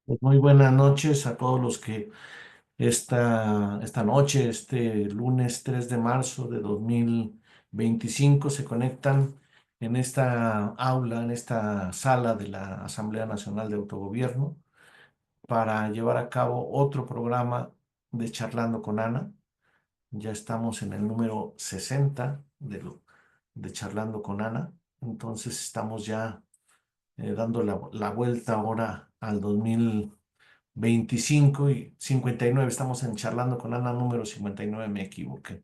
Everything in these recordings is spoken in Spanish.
Pues muy buenas noches a todos los que esta noche, este lunes 3 de marzo de 2025, se conectan en esta aula, en esta sala de la Asamblea Nacional de Autogobierno para llevar a cabo otro programa de Charlando con Ana. Ya estamos en el número 60 de Charlando con Ana. Entonces estamos ya dando la vuelta ahora al 2025 y 59. Estamos en Charlando con Ana número 59, me equivoqué.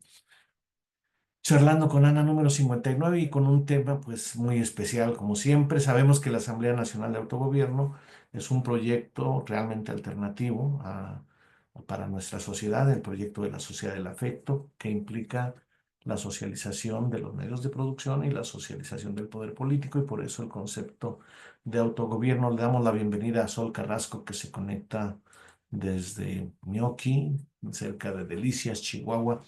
Charlando con Ana número 59 y con un tema pues muy especial como siempre. Sabemos que la Asamblea Nacional de Autogobierno es un proyecto realmente alternativo para nuestra sociedad, el proyecto de la sociedad del afecto, que implica la socialización de los medios de producción y la socialización del poder político, y por eso el concepto de autogobierno. Le damos la bienvenida a Sol Carrasco, que se conecta desde Ñoqui, cerca de Delicias, Chihuahua.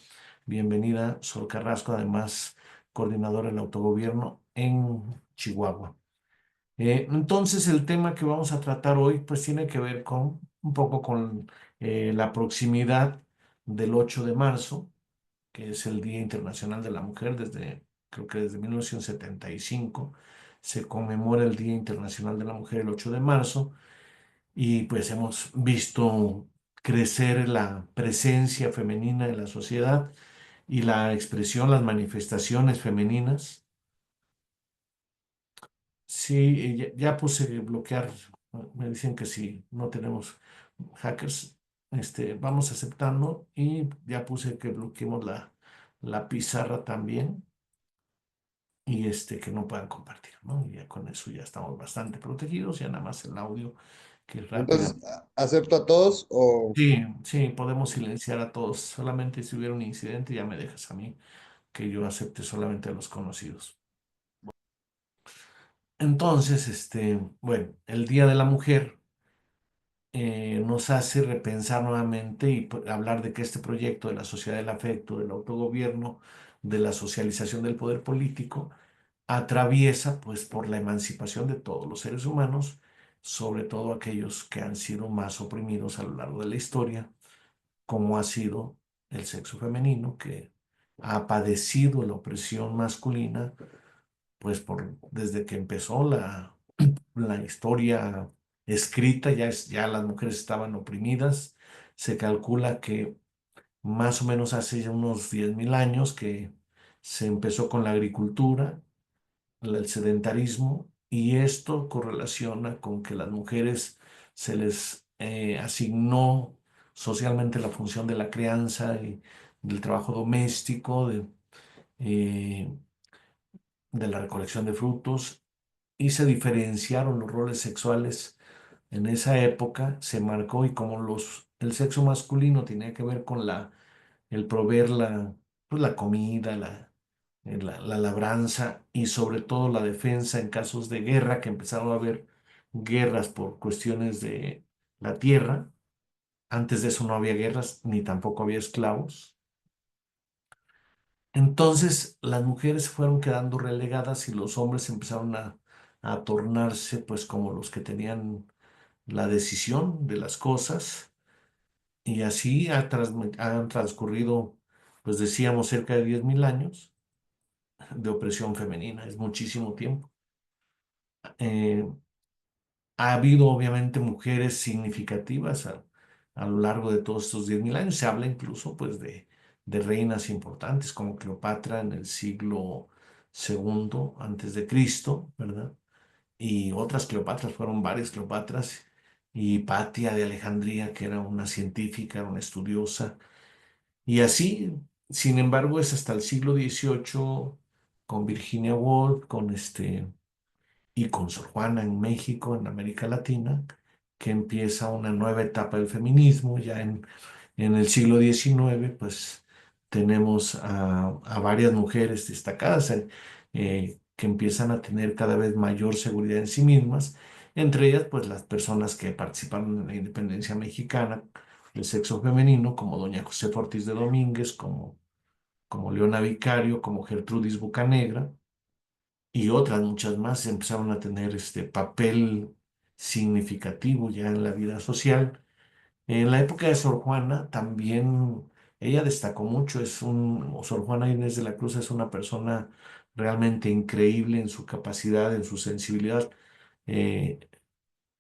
Bienvenida, Sol Carrasco, además coordinadora del autogobierno en Chihuahua. Entonces, el tema que vamos a tratar hoy, pues tiene que ver con un poco con la proximidad del 8 de marzo, que es el Día Internacional de la Mujer. Creo que desde 1975 se conmemora el Día Internacional de la Mujer el 8 de marzo, y pues hemos visto crecer la presencia femenina en la sociedad y la expresión, las manifestaciones femeninas. Sí, ya puse bloquear. Me dicen que si no tenemos hackers, vamos aceptando, y ya puse que bloqueemos la pizarra también, y que no puedan compartir, ¿no? Y ya con eso ya estamos bastante protegidos, ya nada más el audio que rápida. Entonces, ¿acepto a todos o...? Sí, sí, podemos silenciar a todos. Solamente si hubiera un incidente ya me dejas a mí que yo acepte solamente a los conocidos. Entonces, bueno, el Día de la Mujer nos hace repensar nuevamente y hablar de que este proyecto de la sociedad del afecto, del autogobierno, de la socialización del poder político, atraviesa pues por la emancipación de todos los seres humanos, sobre todo aquellos que han sido más oprimidos a lo largo de la historia, como ha sido el sexo femenino, que ha padecido la opresión masculina, pues desde que empezó la historia escrita. Ya las mujeres estaban oprimidas. Se calcula que más o menos hace ya unos 10.000 años que se empezó con la agricultura, el sedentarismo, y esto correlaciona con que las mujeres se les asignó socialmente la función de la crianza y del trabajo doméstico, eh, de la recolección de frutos, y se diferenciaron los roles sexuales en esa época. Se marcó, y como el sexo masculino tenía que ver con el proveer pues la comida, la labranza y sobre todo la defensa en casos de guerra, que empezaron a haber guerras por cuestiones de la tierra. Antes de eso no había guerras ni tampoco había esclavos. Entonces las mujeres fueron quedando relegadas y los hombres empezaron a tornarse pues como los que tenían la decisión de las cosas, y así han transcurrido, pues decíamos, cerca de 10.000 años de opresión femenina. Es muchísimo tiempo. Eh, Ha habido obviamente mujeres significativas a lo largo de todos estos 10.000 años. Se habla incluso pues de reinas importantes como Cleopatra en el siglo segundo antes de Cristo, ¿verdad? Y otras Cleopatras, fueron varias Cleopatras, y Hipatia de Alejandría, que era una científica, una estudiosa, y así. Sin embargo, es hasta el siglo XVIII, con Virginia Woolf, y con Sor Juana en México, en América Latina, que empieza una nueva etapa del feminismo. Ya en el siglo XIX, pues tenemos a varias mujeres destacadas, que empiezan a tener cada vez mayor seguridad en sí mismas, entre ellas pues las personas que participaron en la independencia mexicana, el sexo femenino, como doña Josefa Ortiz de Domínguez, como Leona Vicario, como Gertrudis Bocanegra, y otras muchas más empezaron a tener este papel significativo ya en la vida social. En la época de Sor Juana también ella destacó mucho. Sor Juana Inés de la Cruz es una persona realmente increíble en su capacidad, en su sensibilidad. Eh,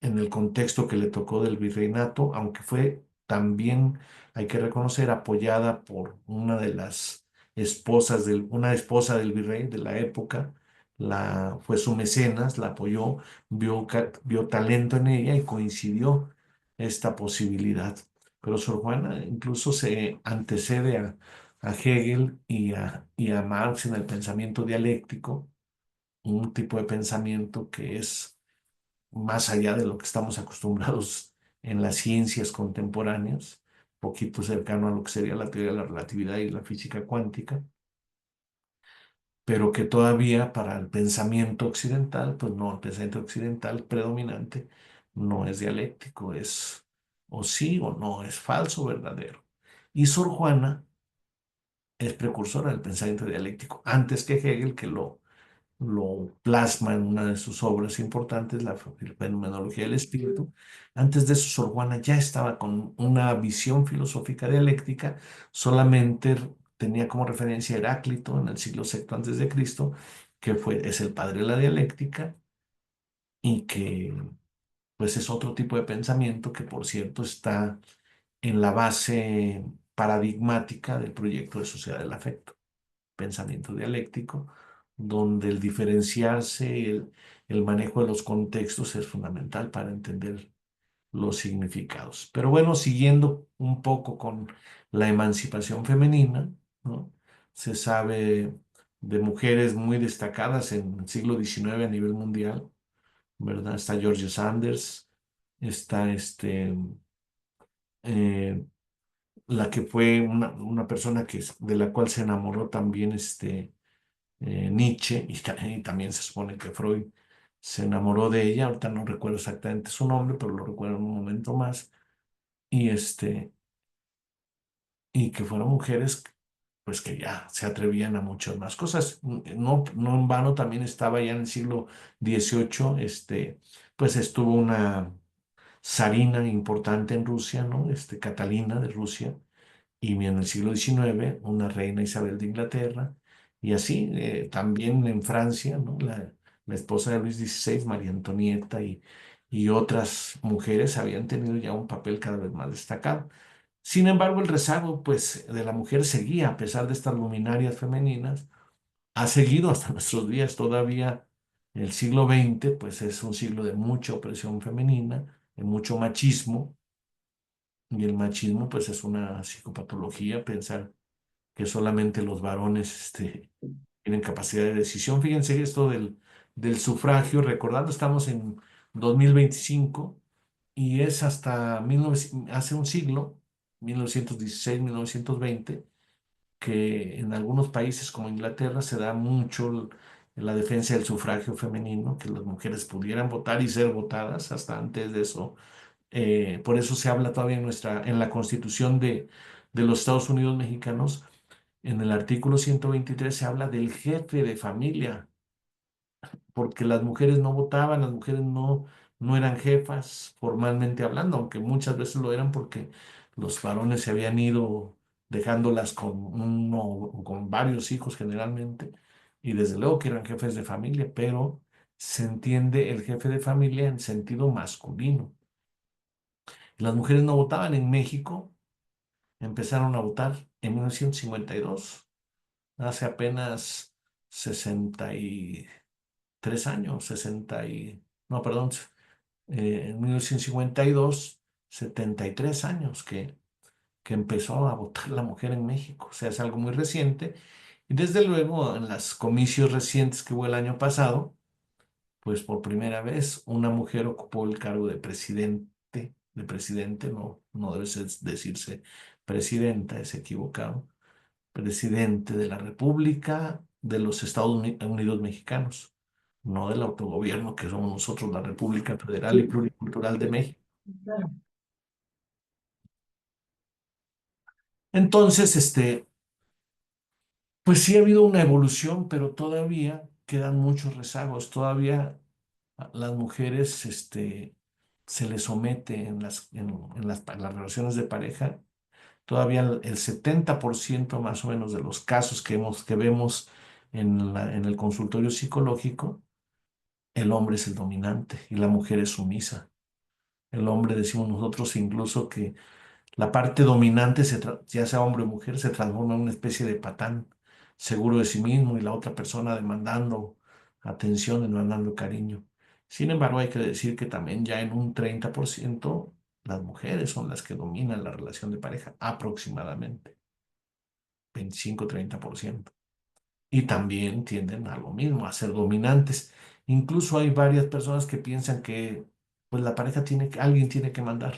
en el contexto que le tocó del virreinato, aunque fue también, hay que reconocer, apoyada por una esposa del virrey de la época, fue su mecenas, la apoyó, vio talento en ella y coincidió esta posibilidad. Pero Sor Juana incluso se antecede a Hegel y a Marx en el pensamiento dialéctico, un tipo de pensamiento que es más allá de lo que estamos acostumbrados en las ciencias contemporáneas, poquito cercano a lo que sería la teoría de la relatividad y la física cuántica, pero que todavía para el pensamiento occidental, pues no, el pensamiento occidental predominante no es dialéctico, es o sí o no, es falso o verdadero. Y Sor Juana es precursora del pensamiento dialéctico, antes que Hegel, que lo plasma en una de sus obras importantes, la Fenomenología del Espíritu. Antes de eso, Sor Juana ya estaba con una visión filosófica dialéctica, solamente tenía como referencia a Heráclito en el siglo sexto antes de Cristo, es el padre de la dialéctica y que pues es otro tipo de pensamiento que, por cierto, está en la base paradigmática del proyecto de sociedad del afecto, pensamiento dialéctico, donde el diferenciarse y el manejo de los contextos es fundamental para entender los significados. Pero bueno, siguiendo un poco con la emancipación femenina, ¿no? Se sabe de mujeres muy destacadas en el siglo XIX a nivel mundial, ¿verdad? Está Georgia Sanders, está eh, la que fue una persona de la cual se enamoró también Nietzsche, y también se supone que Freud se enamoró de ella. Ahorita no recuerdo exactamente su nombre, pero lo recuerdo en un momento más, y, y que fueron mujeres pues que ya se atrevían a muchas más cosas. No, no en vano también estaba ya en el siglo XVIII, pues estuvo una zarina importante en Rusia, ¿no? Catalina de Rusia, y en el siglo XIX una reina Isabel de Inglaterra, y así también en Francia, ¿no? La esposa de Luis XVI, María Antonieta, y otras mujeres habían tenido ya un papel cada vez más destacado. Sin embargo, el rezago, pues, de la mujer seguía, a pesar de estas luminarias femeninas, ha seguido hasta nuestros días. Todavía el siglo XX, pues, es un siglo de mucha opresión femenina, de mucho machismo, y el machismo, pues, es una psicopatología, pensar que solamente los varones tienen capacidad de decisión. Fíjense esto del sufragio, recordando, estamos en 2025 y es hasta hace un siglo, 1916, 1920, que en algunos países como Inglaterra se da mucho la defensa del sufragio femenino, que las mujeres pudieran votar y ser votadas. Hasta antes de eso, por eso se habla todavía en la Constitución de los Estados Unidos mexicanos. En el artículo 123 se habla del jefe de familia, porque las mujeres no votaban, las mujeres no eran jefas formalmente hablando, aunque muchas veces lo eran porque los varones se habían ido dejándolas con uno o con varios hijos generalmente, y desde luego que eran jefes de familia, pero se entiende el jefe de familia en sentido masculino. Las mujeres no votaban en México, empezaron a votar en 1952, hace apenas 63 años, no, perdón, en 1952, 73 años que empezó a votar la mujer en México. O sea, es algo muy reciente. Y desde luego, en los comicios recientes que hubo el año pasado, pues por primera vez una mujer ocupó el cargo de presidente, no, no debe decirse presidenta, es equivocado, presidente de la República de los Estados Unidos Mexicanos, no del autogobierno que somos nosotros, la República Federal y Pluricultural de México. Entonces, pues sí ha habido una evolución, pero todavía quedan muchos rezagos, todavía las mujeres, se le somete en las relaciones de pareja. Todavía el 70% más o menos de los casos que vemos en el consultorio psicológico, el hombre es el dominante y la mujer es sumisa. El hombre, decimos nosotros incluso que la parte dominante, ya sea hombre o mujer, se transforma en una especie de patán, seguro de sí mismo, y la otra persona demandando atención, demandando cariño. Sin embargo, hay que decir que también ya en un 30% las mujeres son las que dominan la relación de pareja, aproximadamente 25-30%. Y también tienden a lo mismo, a ser dominantes. Incluso hay varias personas que piensan que pues la pareja alguien tiene que mandar.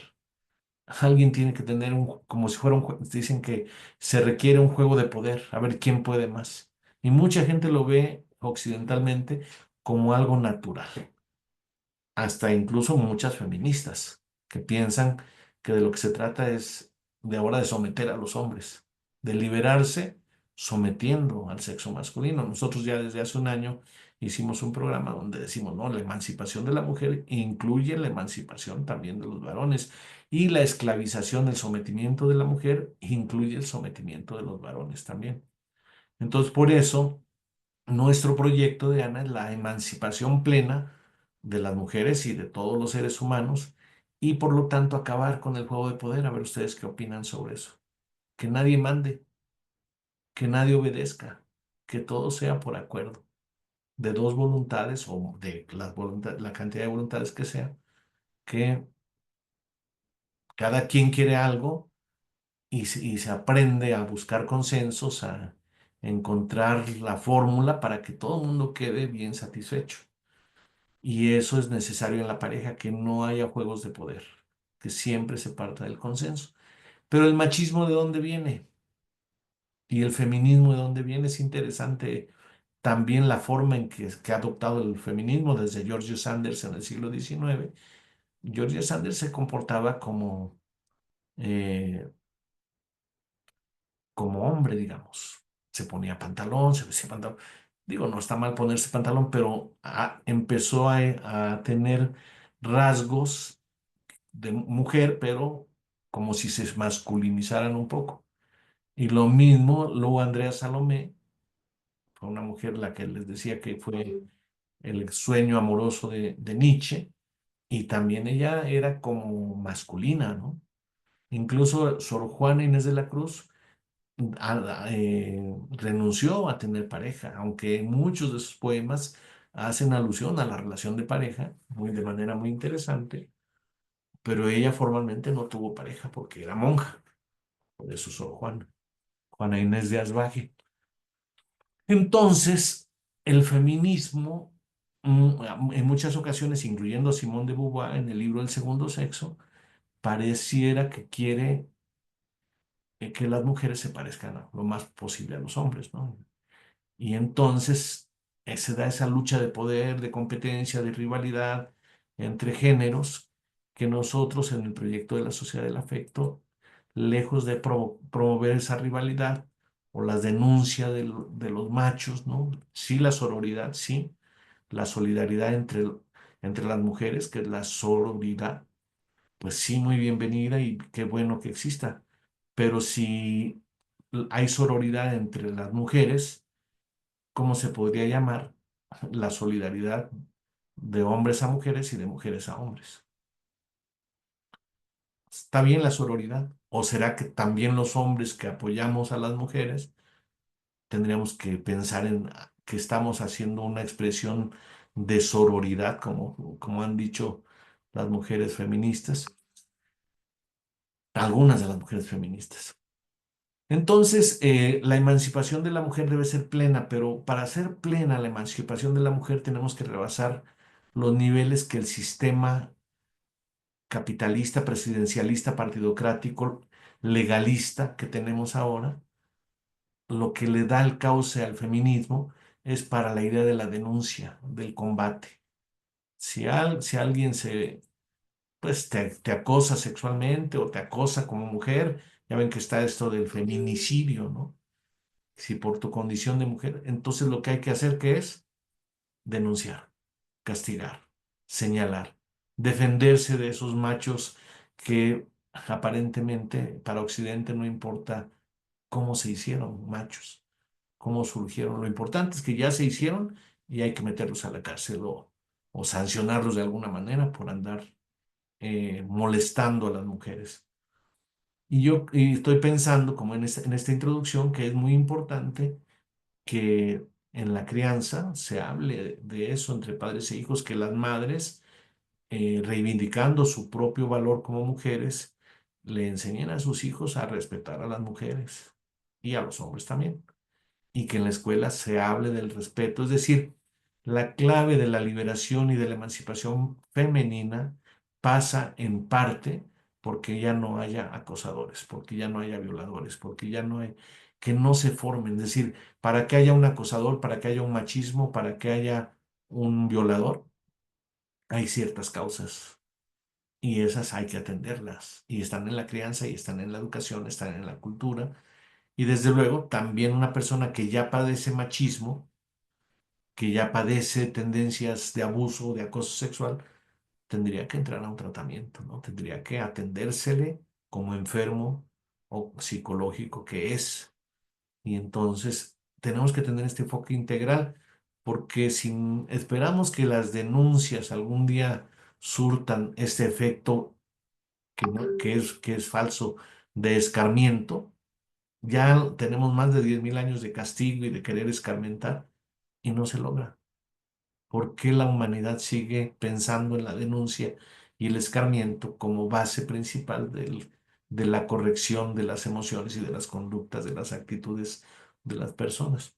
Alguien tiene que tener como si fuera un juego, dicen que se requiere un juego de poder, a ver quién puede más. Y mucha gente lo ve occidentalmente como algo natural, hasta incluso muchas feministas que piensan que de lo que se trata es de ahora de someter a los hombres, de liberarse sometiendo al sexo masculino. Nosotros ya desde hace un año hicimos un programa donde decimos, no, la emancipación de la mujer incluye la emancipación también de los varones y la esclavización, el sometimiento de la mujer incluye el sometimiento de los varones también. Entonces, por eso nuestro proyecto de Ana es la emancipación plena de las mujeres y de todos los seres humanos y por lo tanto acabar con el juego de poder. A ver ustedes qué opinan sobre eso. Que nadie mande, que nadie obedezca, que todo sea por acuerdo de dos voluntades o de la cantidad de voluntades que sea, que cada quien quiere algo y se aprende a buscar consensos, a encontrar la fórmula para que todo el mundo quede bien satisfecho. Y eso es necesario en la pareja, que no haya juegos de poder, que siempre se parta del consenso. Pero el machismo, ¿de dónde viene? Y el feminismo, ¿de dónde viene? Es interesante también la forma en que ha adoptado el feminismo desde George Sanders en el siglo XIX. George Sanders se comportaba eh, como hombre, digamos. Se ponía pantalón, se vestía pantalón. Digo, no está mal ponerse pantalón, pero empezó a tener rasgos de mujer, pero como si se masculinizaran un poco. Y lo mismo, luego Andrea Salomé, fue una mujer la que les decía que fue el sueño amoroso de Nietzsche, y también ella era como masculina, ¿no? Incluso Sor Juana Inés de la Cruz renunció a tener pareja, aunque muchos de sus poemas hacen alusión a la relación de pareja, de manera muy interesante, pero ella formalmente no tuvo pareja porque era monja. Por eso Sor Juana, Juana Inés de Asbaje. Entonces, el feminismo, en muchas ocasiones, incluyendo a Simone de Beauvoir en el libro El segundo sexo, pareciera que quiere que las mujeres se parezcan lo más posible a los hombres, ¿no? Y entonces se da esa lucha de poder, de competencia, de rivalidad entre géneros que nosotros en el proyecto de la Sociedad del Afecto, lejos de promover esa rivalidad o la denuncia de los machos, ¿no? Sí la sororidad, sí, la solidaridad entre las mujeres, que es la sororidad, pues sí, muy bienvenida y qué bueno que exista. Pero si hay sororidad entre las mujeres, ¿cómo se podría llamar la solidaridad de hombres a mujeres y de mujeres a hombres? ¿Está bien la sororidad? ¿O será que también los hombres que apoyamos a las mujeres tendríamos que pensar en que estamos haciendo una expresión de sororidad, como han dicho las mujeres feministas, algunas de las mujeres feministas? Entonces, la emancipación de la mujer debe ser plena, pero para ser plena la emancipación de la mujer tenemos que rebasar los niveles que el sistema capitalista, presidencialista, partidocrático, legalista que tenemos ahora, lo que le da el cauce al feminismo es para la idea de la denuncia, del combate. Si alguien pues te acosa sexualmente o te acosa como mujer, ya ven que está esto del feminicidio, ¿no? Si por tu condición de mujer, entonces lo que hay que hacer que es denunciar, castigar, señalar. defenderse de esos machos que aparentemente para Occidente no importa cómo se hicieron machos, cómo surgieron. Lo importante es que ya se hicieron y hay que meterlos a la cárcel o sancionarlos de alguna manera por andar molestando a las mujeres. Y estoy pensando, como en esta introducción, que es muy importante que en la crianza se hable de eso entre padres e hijos, que las madres, reivindicando su propio valor como mujeres, le enseñen a sus hijos a respetar a las mujeres y a los hombres también, y que en la escuela se hable del respeto. Es decir, la clave de la liberación y de la emancipación femenina pasa en parte porque ya no haya acosadores, porque ya no haya violadores, porque ya no hay, que no se formen. Es decir, para que haya un acosador, para que haya un machismo, para que haya un violador, hay ciertas causas y esas hay que atenderlas. Y están en la crianza y están en la educación, están en la cultura. Y desde luego, también una persona que ya padece machismo, que ya padece tendencias de abuso, de acoso sexual, tendría que entrar a un tratamiento, ¿no? Tendría que atendérsele como enfermo o psicológico que es. Y entonces tenemos que tener este enfoque integral, porque si esperamos que las denuncias algún día surtan este efecto que es falso de escarmiento, ya tenemos más de 10.000 años de castigo y de querer escarmentar y no se logra. ¿Por qué la humanidad sigue pensando en la denuncia y el escarmiento como base principal de la corrección de las emociones y de las conductas, de las actitudes de las personas?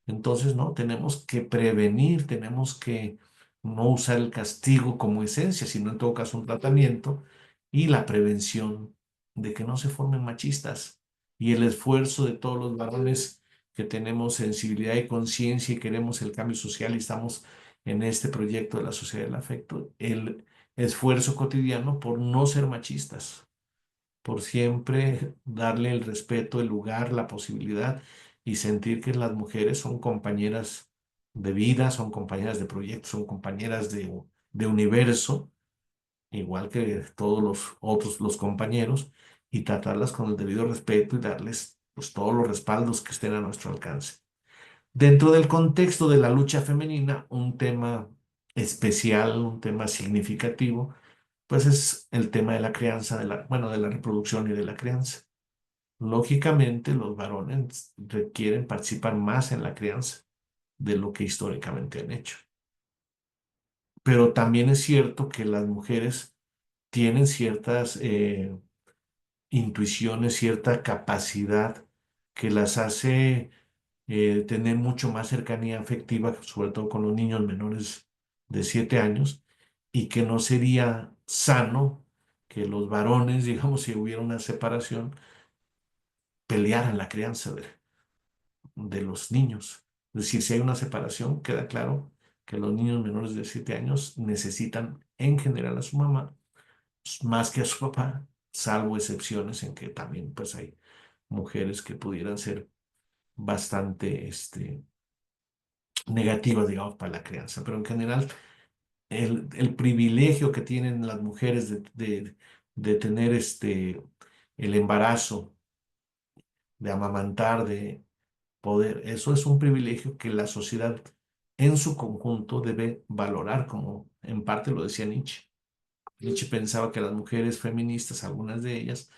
Entonces, no, tenemos que prevenir, tenemos que no usar el castigo como esencia, sino en todo caso un tratamiento y la prevención de que no se formen machistas y el esfuerzo de todos los varones que tenemos sensibilidad y conciencia y queremos el cambio social y estamos en este proyecto de la sociedad del afecto, el esfuerzo cotidiano por no ser machistas, por siempre darle el respeto, el lugar, la posibilidad y sentir que las mujeres son compañeras de vida, son compañeras de proyecto, son compañeras de universo, igual que todos los otros, los compañeros, y tratarlas con el debido respeto y darles pues, todos los respaldos que estén a nuestro alcance. Dentro del contexto de la lucha femenina, un tema especial, un tema significativo, pues es el tema de la crianza, bueno, de la reproducción y de la crianza. Lógicamente, los varones requieren participar más en la crianza de lo que históricamente han hecho. Pero también es cierto que las mujeres tienen ciertas intuiciones, cierta capacidad que las hace tener mucho más cercanía afectiva, sobre todo con los niños menores de 7 años, y que no sería sano que los varones, digamos, si hubiera una separación, pelearan la crianza de los niños. Es decir, si hay una separación, queda claro que los niños menores de 7 años necesitan en general a su mamá más que a su papá, salvo excepciones en que también pues hay mujeres que pudieran ser bastante negativas, digamos, para la crianza. Pero en general, el privilegio que tienen las mujeres de tener el embarazo, de amamantar, de poder. Eso es un privilegio que la sociedad en su conjunto debe valorar, como en parte lo decía Nietzsche. Nietzsche pensaba que las mujeres feministas, algunas de ellas,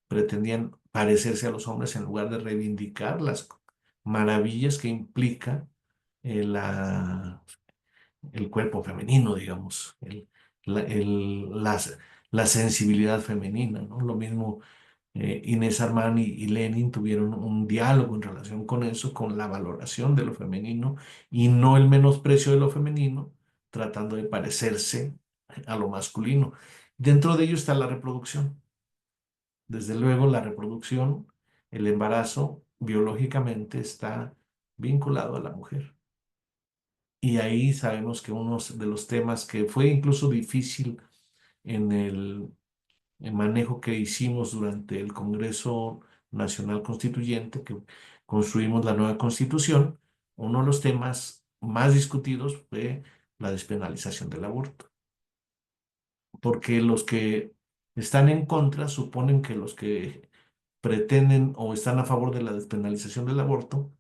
pretendían parecerse a los hombres en lugar de reivindicar las maravillas que implica el cuerpo femenino, digamos, la, el- las- la sensibilidad femenina, ¿no? Lo mismo Inés Armani y Lenin tuvieron un diálogo en relación con eso, con la valoración de lo femenino y no el menosprecio de lo femenino, tratando de parecerse a lo masculino. Dentro de ello está la reproducción. Desde luego, la reproducción, el embarazo, biológicamente está vinculado a la mujer. Y ahí sabemos que uno de los temas que fue incluso difícil en el manejo que hicimos durante el Congreso Nacional Constituyente, que construimos la nueva Constitución, uno de los temas más discutidos fue la despenalización del aborto. porque los que están en contra suponen que los que pretenden o están a favor de la despenalización del aborto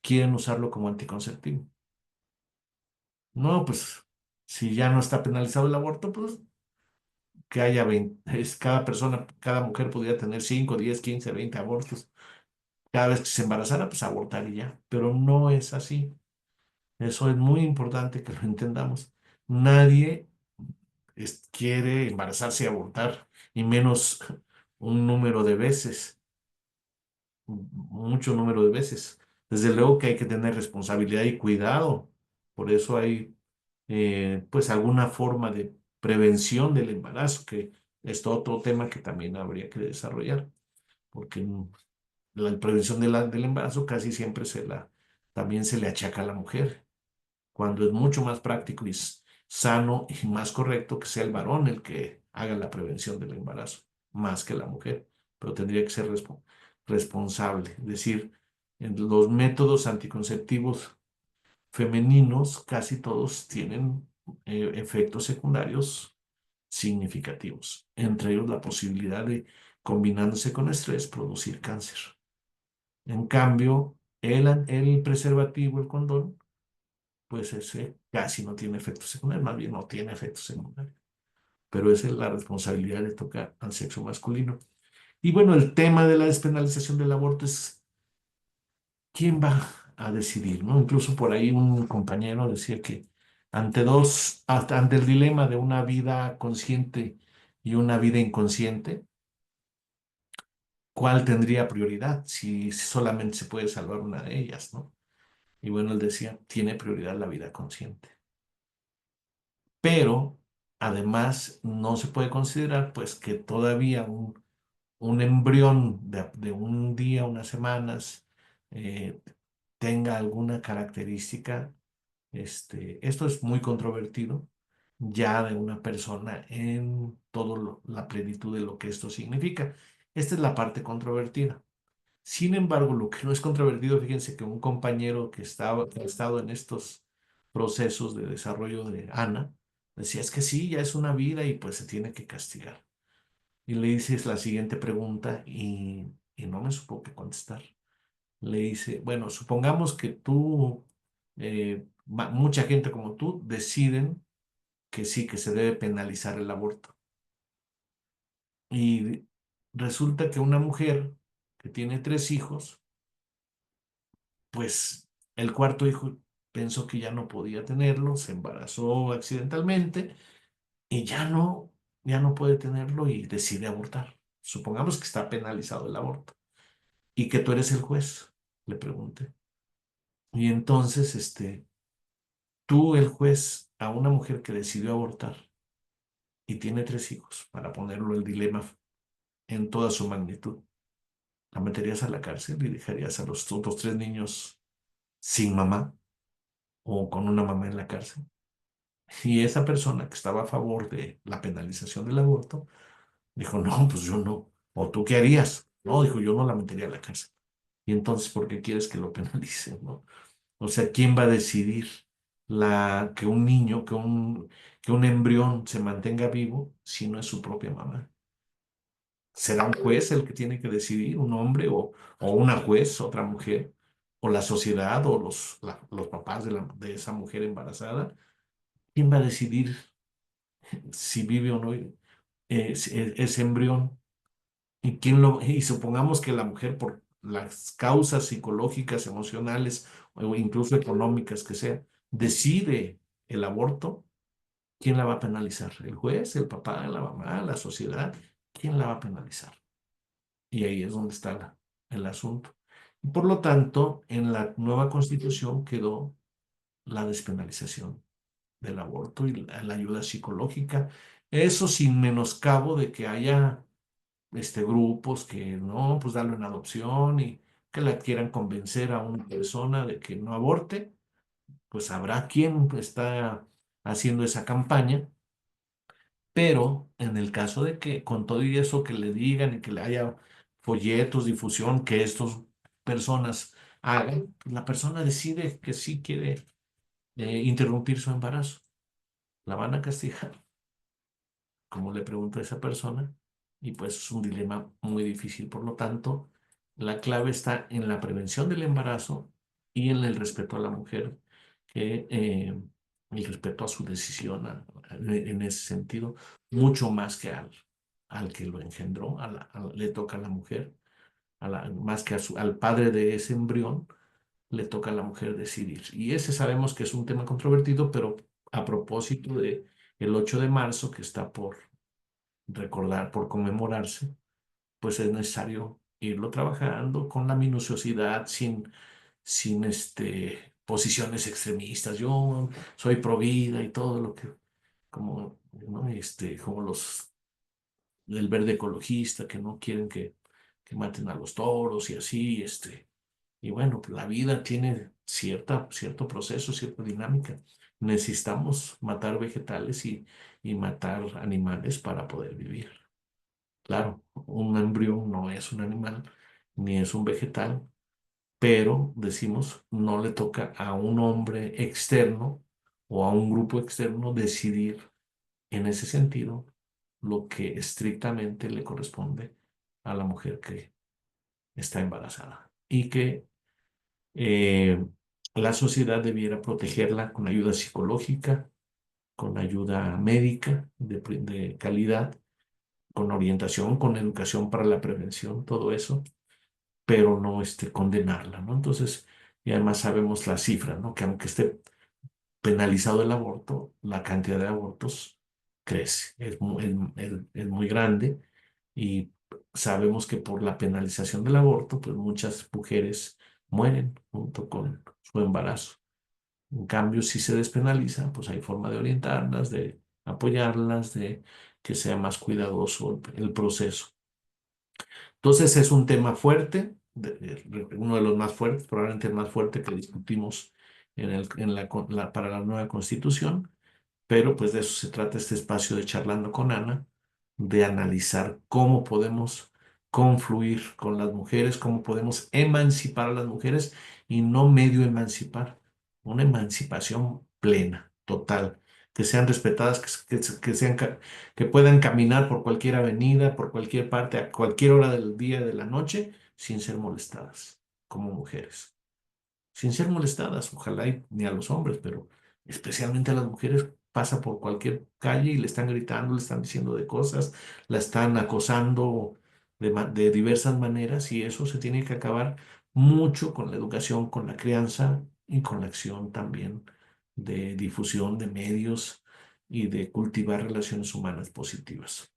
quieren usarlo como anticonceptivo. No, pues si ya no está penalizado el aborto, pues que haya 20, cada persona, cada mujer podría tener 5, 10, 15, 20 abortos. Cada vez que se embarazara, pues abortar y ya. Pero no es así. Eso es muy importante que lo entendamos. Nadie quiere embarazarse y abortar, y menos un número de veces, mucho número de veces. Desde luego que hay que tener responsabilidad y cuidado. Por eso hay, pues, alguna forma de prevención del embarazo, que es otro tema que también habría que desarrollar, porque la prevención del embarazo casi siempre también se le achaca a la mujer, cuando es mucho más práctico y sano y más correcto que sea el varón el que haga la prevención del embarazo, más que la mujer, pero tendría que ser responsable. Es decir, en los métodos anticonceptivos femeninos casi todos tienen efectos secundarios significativos, entre ellos la posibilidad de, combinándose con estrés, producir cáncer. En cambio, el preservativo, el condón, pues ese casi no tiene efectos secundarios, más bien no tiene efectos secundarios. Pero esa es la responsabilidad de tocar al sexo masculino. Y bueno, el tema de la despenalización del aborto es quién va a decidir, ¿no? Incluso por ahí un compañero decía que ante el dilema de una vida consciente y una vida inconsciente, ¿cuál tendría prioridad si solamente se puede salvar una de ellas, ¿no? Y bueno, él decía, tiene prioridad la vida consciente. Pero además no se puede considerar pues que todavía un embrión de un día, unas semanas, eh, tenga alguna característica. Esto es muy controvertido ya de una persona en toda la plenitud de lo que esto significa. Esta es la parte controvertida. Sin embargo, lo que no es controvertido, fíjense que un compañero que ha estado en estos procesos de desarrollo de Ana, decía, es que sí, ya es una vida y pues se tiene que castigar. Y le dices la siguiente pregunta y no me supo qué contestar. Le dice, bueno, supongamos que tú, mucha gente como tú, deciden que sí, que se debe penalizar el aborto. Y resulta que una mujer que tiene 3 hijos, pues el cuarto hijo pensó que ya no podía tenerlo, se embarazó accidentalmente y ya no puede tenerlo y decide abortar. Supongamos que está penalizado el aborto y que tú eres el juez, le pregunté. Y entonces, tú, el juez, a una mujer que decidió abortar y tiene 3 hijos, para ponerlo el dilema en toda su magnitud, ¿la meterías a la cárcel y dejarías a los otros 3 niños sin mamá o con una mamá en la cárcel? Y esa persona que estaba a favor de la penalización del aborto dijo, no, pues yo no. ¿O tú qué harías? No, dijo, yo no la metería a la cárcel. Y entonces, ¿por qué quieres que lo penalicen, no? O sea, ¿quién va a decidir que un niño, que un embrión se mantenga vivo si no es su propia mamá? ¿Será un juez el que tiene que decidir, un hombre o una juez, otra mujer, o la sociedad o los papás de esa mujer embarazada? ¿Quién va a decidir si vive o no ese embrión? Y supongamos que la mujer, por las causas psicológicas, emocionales o incluso económicas que sea, decide el aborto, ¿quién la va a penalizar? ¿El juez, el papá, la mamá, la sociedad? ¿Quién la va a penalizar? Y ahí es donde está el asunto. Y por lo tanto, en la nueva constitución quedó la despenalización del aborto y la ayuda psicológica. Eso sin menoscabo de que haya grupos que no, pues darlo en adopción y que la quieran convencer a una persona de que no aborte, pues habrá quien está haciendo esa campaña, pero en el caso de que con todo y eso que le digan y que le haya folletos, difusión, que estas personas hagan, pues la persona decide que sí quiere interrumpir su embarazo, la van a castigar. como le pregunto a esa persona, y pues es un dilema muy difícil. Por lo tanto, la clave está en la prevención del embarazo y en el respeto a la mujer, que el respeto a su decisión en ese sentido, mucho más que al que lo engendró, le toca a la mujer, más que al padre de ese embrión, le toca a la mujer decidir. Y ese sabemos que es un tema controvertido, pero a propósito de el 8 de marzo, que está por recordar, por conmemorarse, pues es necesario irlo trabajando con la minuciosidad, sin posiciones extremistas. Yo soy pro vida y todo lo que, como, ¿no? Como los del verde ecologista, que no quieren que maten a los toros y así, y bueno, pues la vida tiene cierto proceso, cierta dinámica. Necesitamos matar vegetales y matar animales para poder vivir. Claro, un embrión no es un animal ni es un vegetal, pero decimos, no le toca a un hombre externo o a un grupo externo decidir en ese sentido lo que estrictamente le corresponde a la mujer que está embarazada y que eh, la sociedad debiera protegerla con ayuda psicológica, con ayuda médica de calidad, con orientación, con educación para la prevención, todo eso, pero no condenarla, ¿no? Entonces, y además sabemos la cifra, ¿no? Que aunque esté penalizado el aborto, la cantidad de abortos crece, es muy grande y sabemos que por la penalización del aborto, pues muchas mujeres mueren junto con su embarazo. En cambio, si se despenaliza, pues hay forma de orientarlas, de apoyarlas, de que sea más cuidadoso el proceso. Entonces es un tema fuerte, uno de los más fuertes, probablemente el más fuerte que discutimos para la nueva constitución, pero pues de eso se trata este espacio de Charlando con Ana, de analizar cómo podemos confluir con las mujeres, cómo podemos emancipar a las mujeres y no medio emancipar, una emancipación plena, total, que sean respetadas, que puedan caminar por cualquier avenida, por cualquier parte, a cualquier hora del día y de la noche, sin ser molestadas como mujeres, sin ser molestadas, ojalá ni a los hombres, pero especialmente a las mujeres, pasa por cualquier calle y le están gritando, le están diciendo de cosas, la están acosando de diversas maneras, y eso se tiene que acabar mucho con la educación, con la crianza y con la acción también de difusión de medios y de cultivar relaciones humanas positivas.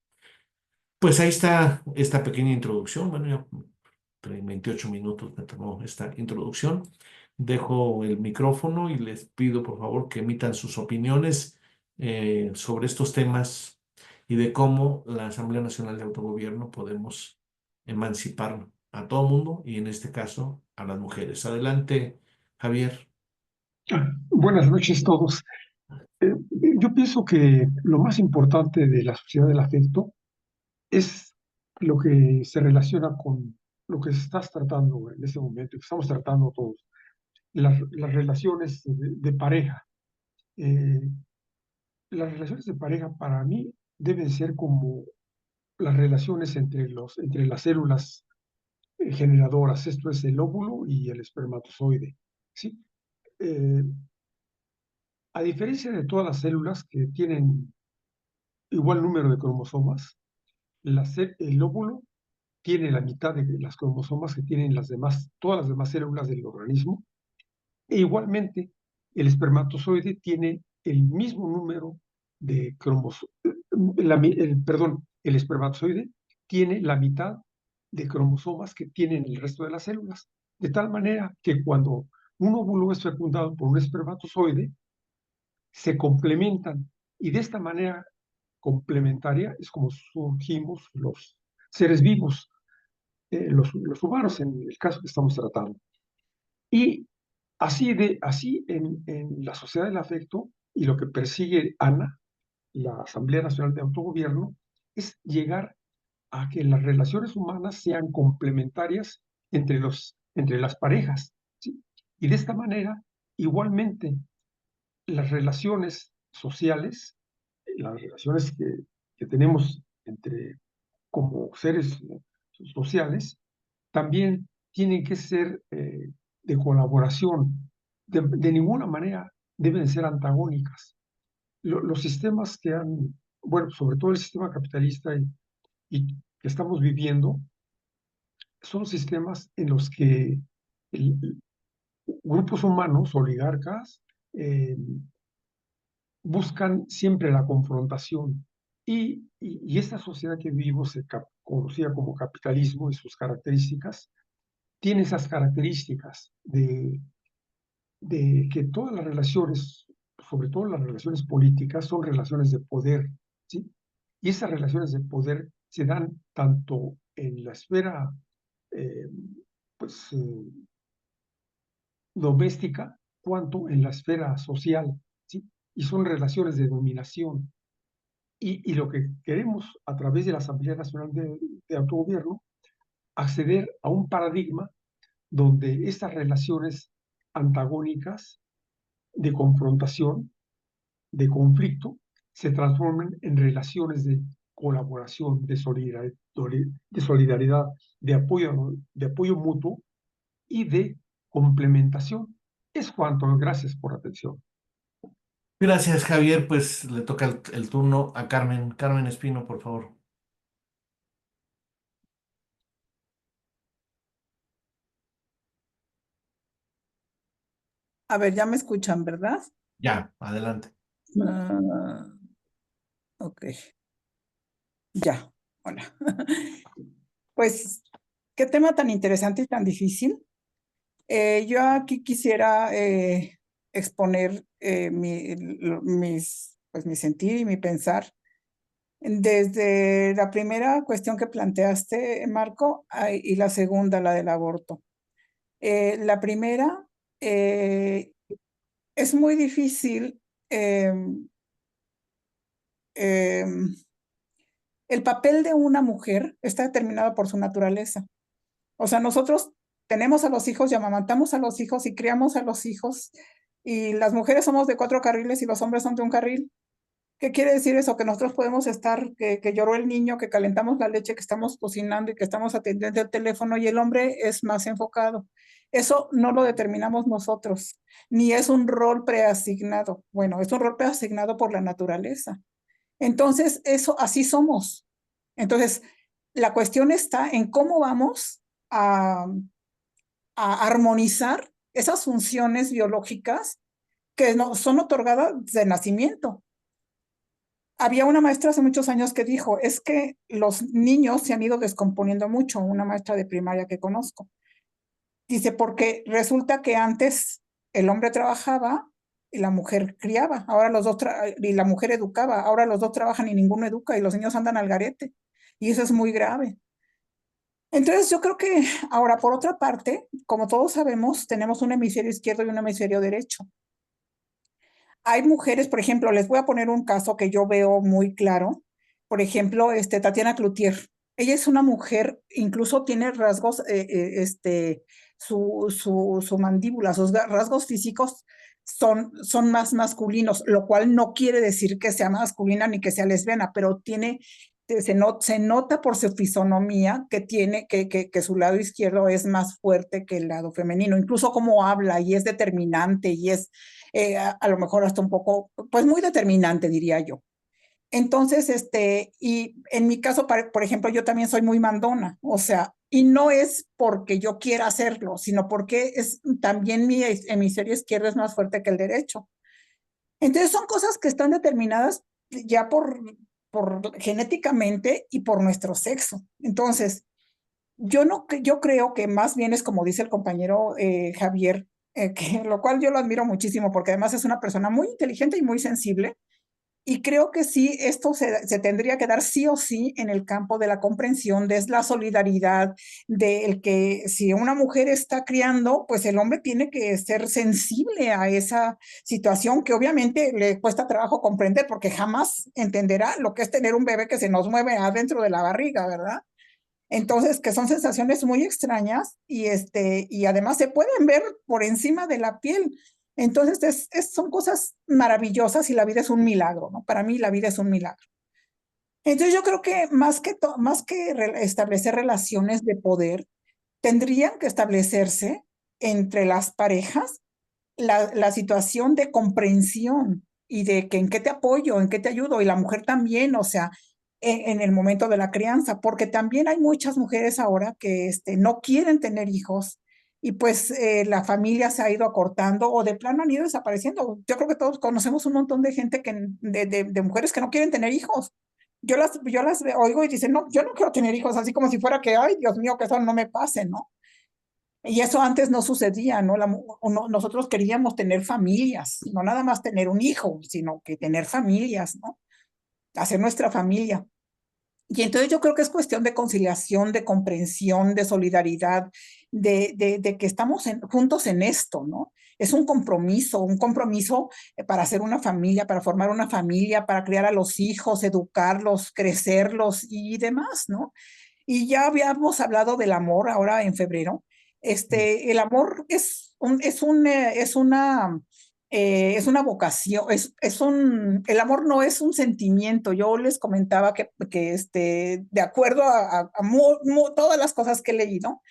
Pues ahí está esta pequeña introducción. Bueno, ya 28 minutos me tomó esta introducción. Dejo el micrófono y les pido por favor que emitan sus opiniones sobre estos temas y de cómo la Asamblea Nacional de Autogobierno podemos emancipar a todo mundo y en este caso a las mujeres. Adelante, Javier. Buenas noches a todos. Eh, yo pienso que lo más importante de la sociedad del afecto es lo que se relaciona con lo que se está tratando en este momento, que estamos tratando todos, las relaciones de pareja. Eh, las relaciones de pareja para mí deben ser como las relaciones entre las células generadoras, esto es el óvulo y el espermatozoide, ¿sí? Eh, a diferencia de todas las células que tienen igual número de cromosomas, el óvulo tiene la mitad de las cromosomas que tienen todas las demás células del organismo, e igualmente el espermatozoide tiene el mismo número de cromosomas, perdón, el espermatozoide tiene la mitad de cromosomas que tienen el resto de las células, de tal manera que cuando un óvulo es fecundado por un espermatozoide, se complementan y de esta manera complementaria es como surgimos los seres vivos, los humanos en el caso que estamos tratando. Y así en la sociedad del afecto y lo que persigue ANA, la Asamblea Nacional de Autogobierno, es llegar a que las relaciones humanas sean complementarias entre las parejas, ¿sí? Y de esta manera, igualmente, las relaciones sociales, las relaciones que tenemos como seres sociales, también tienen que ser de colaboración. De ninguna manera deben ser antagónicas. Los sistemas bueno, sobre todo el sistema capitalista y que estamos viviendo, son sistemas en los que grupos humanos, oligarcas, buscan siempre la confrontación. Y esta sociedad que vivimos, conocida como capitalismo y sus características, tiene esas características de que todas las relaciones, sobre todo las relaciones políticas, son relaciones de poder, ¿sí? Y esas relaciones de poder se dan tanto en la esfera eh, pues, doméstica cuanto en la esfera social, ¿sí? Y son relaciones de dominación. Y lo que queremos a través de la Asamblea Nacional de Autogobierno, acceder a un paradigma donde estas relaciones antagónicas de confrontación, de conflicto, se transformen en relaciones de colaboración, de solidaridad, de apoyo mutuo y de complementación. Es cuanto. Gracias por la atención. Gracias, Javier. Pues le toca el turno a Carmen. Carmen Espino, por favor. A ver, ya me escuchan, ¿verdad? Ya, adelante. Ah, ok, ya, hola. Pues, qué tema tan interesante y tan difícil. Yo aquí quisiera exponer mi sentir y mi pensar desde la primera cuestión que planteaste, Marco, y la segunda, la del aborto. La primera, es muy difícil el papel de una mujer está determinado por su naturaleza. O sea, nosotros tenemos a los hijos y amamantamos a los hijos y criamos a los hijos, y las mujeres somos de 4 carriles y los hombres son de un carril. ¿Qué quiere decir eso? Que nosotros podemos estar, que lloró el niño, que calentamos la leche, que estamos cocinando y que estamos atendiendo el teléfono, y el hombre es más enfocado. Eso no lo determinamos nosotros, ni es un rol preasignado. Bueno, es un rol preasignado por la naturaleza. Entonces, eso, así somos. Entonces, la cuestión está en cómo vamos a, a armonizar esas funciones biológicas que no, son otorgadas de nacimiento. Había una maestra hace muchos años que dijo, es que los niños se han ido descomponiendo mucho, una maestra de primaria que conozco. Dice, porque resulta que antes el hombre trabajaba y la mujer criaba, ahora los dos, y la mujer educaba, ahora los dos trabajan y ninguno educa y los niños andan al garete. Y eso es muy grave. Entonces yo creo que ahora, por otra parte, como todos sabemos, tenemos un hemisferio izquierdo y un hemisferio derecho. Hay mujeres, por ejemplo, les voy a poner un caso que yo veo muy claro. Por ejemplo, Tatiana Cloutier. Ella es una mujer, incluso tiene rasgos, su mandíbula, sus rasgos físicos son más masculinos, lo cual no quiere decir que sea masculina ni que sea lesbiana, pero se nota por su fisonomía que tiene, que su lado izquierdo es más fuerte que el lado femenino, incluso cómo habla, y es determinante, y es a lo mejor hasta un poco, pues muy determinante, diría yo. Entonces, y en mi caso, por ejemplo, yo también soy muy mandona, o sea, y no es porque yo quiera hacerlo, sino porque también mi hemisferio izquierdo es más fuerte que el derecho. Entonces, son cosas que están determinadas ya por genéticamente y por nuestro sexo. Entonces, yo creo que más bien es como dice el compañero Javier, lo cual yo lo admiro muchísimo porque además es una persona muy inteligente y muy sensible. Y creo que sí, esto se tendría que dar sí o sí en el campo de la comprensión, de la solidaridad, del que si una mujer está criando, pues el hombre tiene que ser sensible a esa situación que obviamente le cuesta trabajo comprender porque jamás entenderá lo que es tener un bebé que se nos mueve adentro de la barriga, ¿verdad? Entonces, que son sensaciones muy extrañas y además se pueden ver por encima de la piel. Entonces, son cosas maravillosas y la vida es un milagro, ¿no? Para mí la vida es un milagro. Entonces yo creo que más que establecer relaciones de poder, tendrían que establecerse entre las parejas la situación de comprensión y de que en qué te apoyo, en qué te ayudo, y la mujer también, o sea, en el momento de la crianza, porque también hay muchas mujeres ahora que no quieren tener hijos y pues la familia se ha ido acortando o de plano han ido desapareciendo. Yo creo que todos conocemos un montón de gente de mujeres que no quieren tener hijos. Oigo y dicen, no, yo no quiero tener hijos, así como si fuera que, ay, Dios mío, que eso no me pase, ¿no? Y eso antes no sucedía, ¿no? Nosotros queríamos tener familias, no nada más tener un hijo, sino que tener familias, ¿no? Hacer nuestra familia. Y entonces yo creo que es cuestión de conciliación, de comprensión, de solidaridad, de que estamos juntos en esto, ¿no? Es un compromiso para hacer una familia, para formar una familia, para criar a los hijos, educarlos, crecerlos y demás, ¿no? Y ya habíamos hablado del amor ahora en febrero. El amor es una vocación, el amor no es un sentimiento. Yo les comentaba que de acuerdo a todas las cosas que he leído,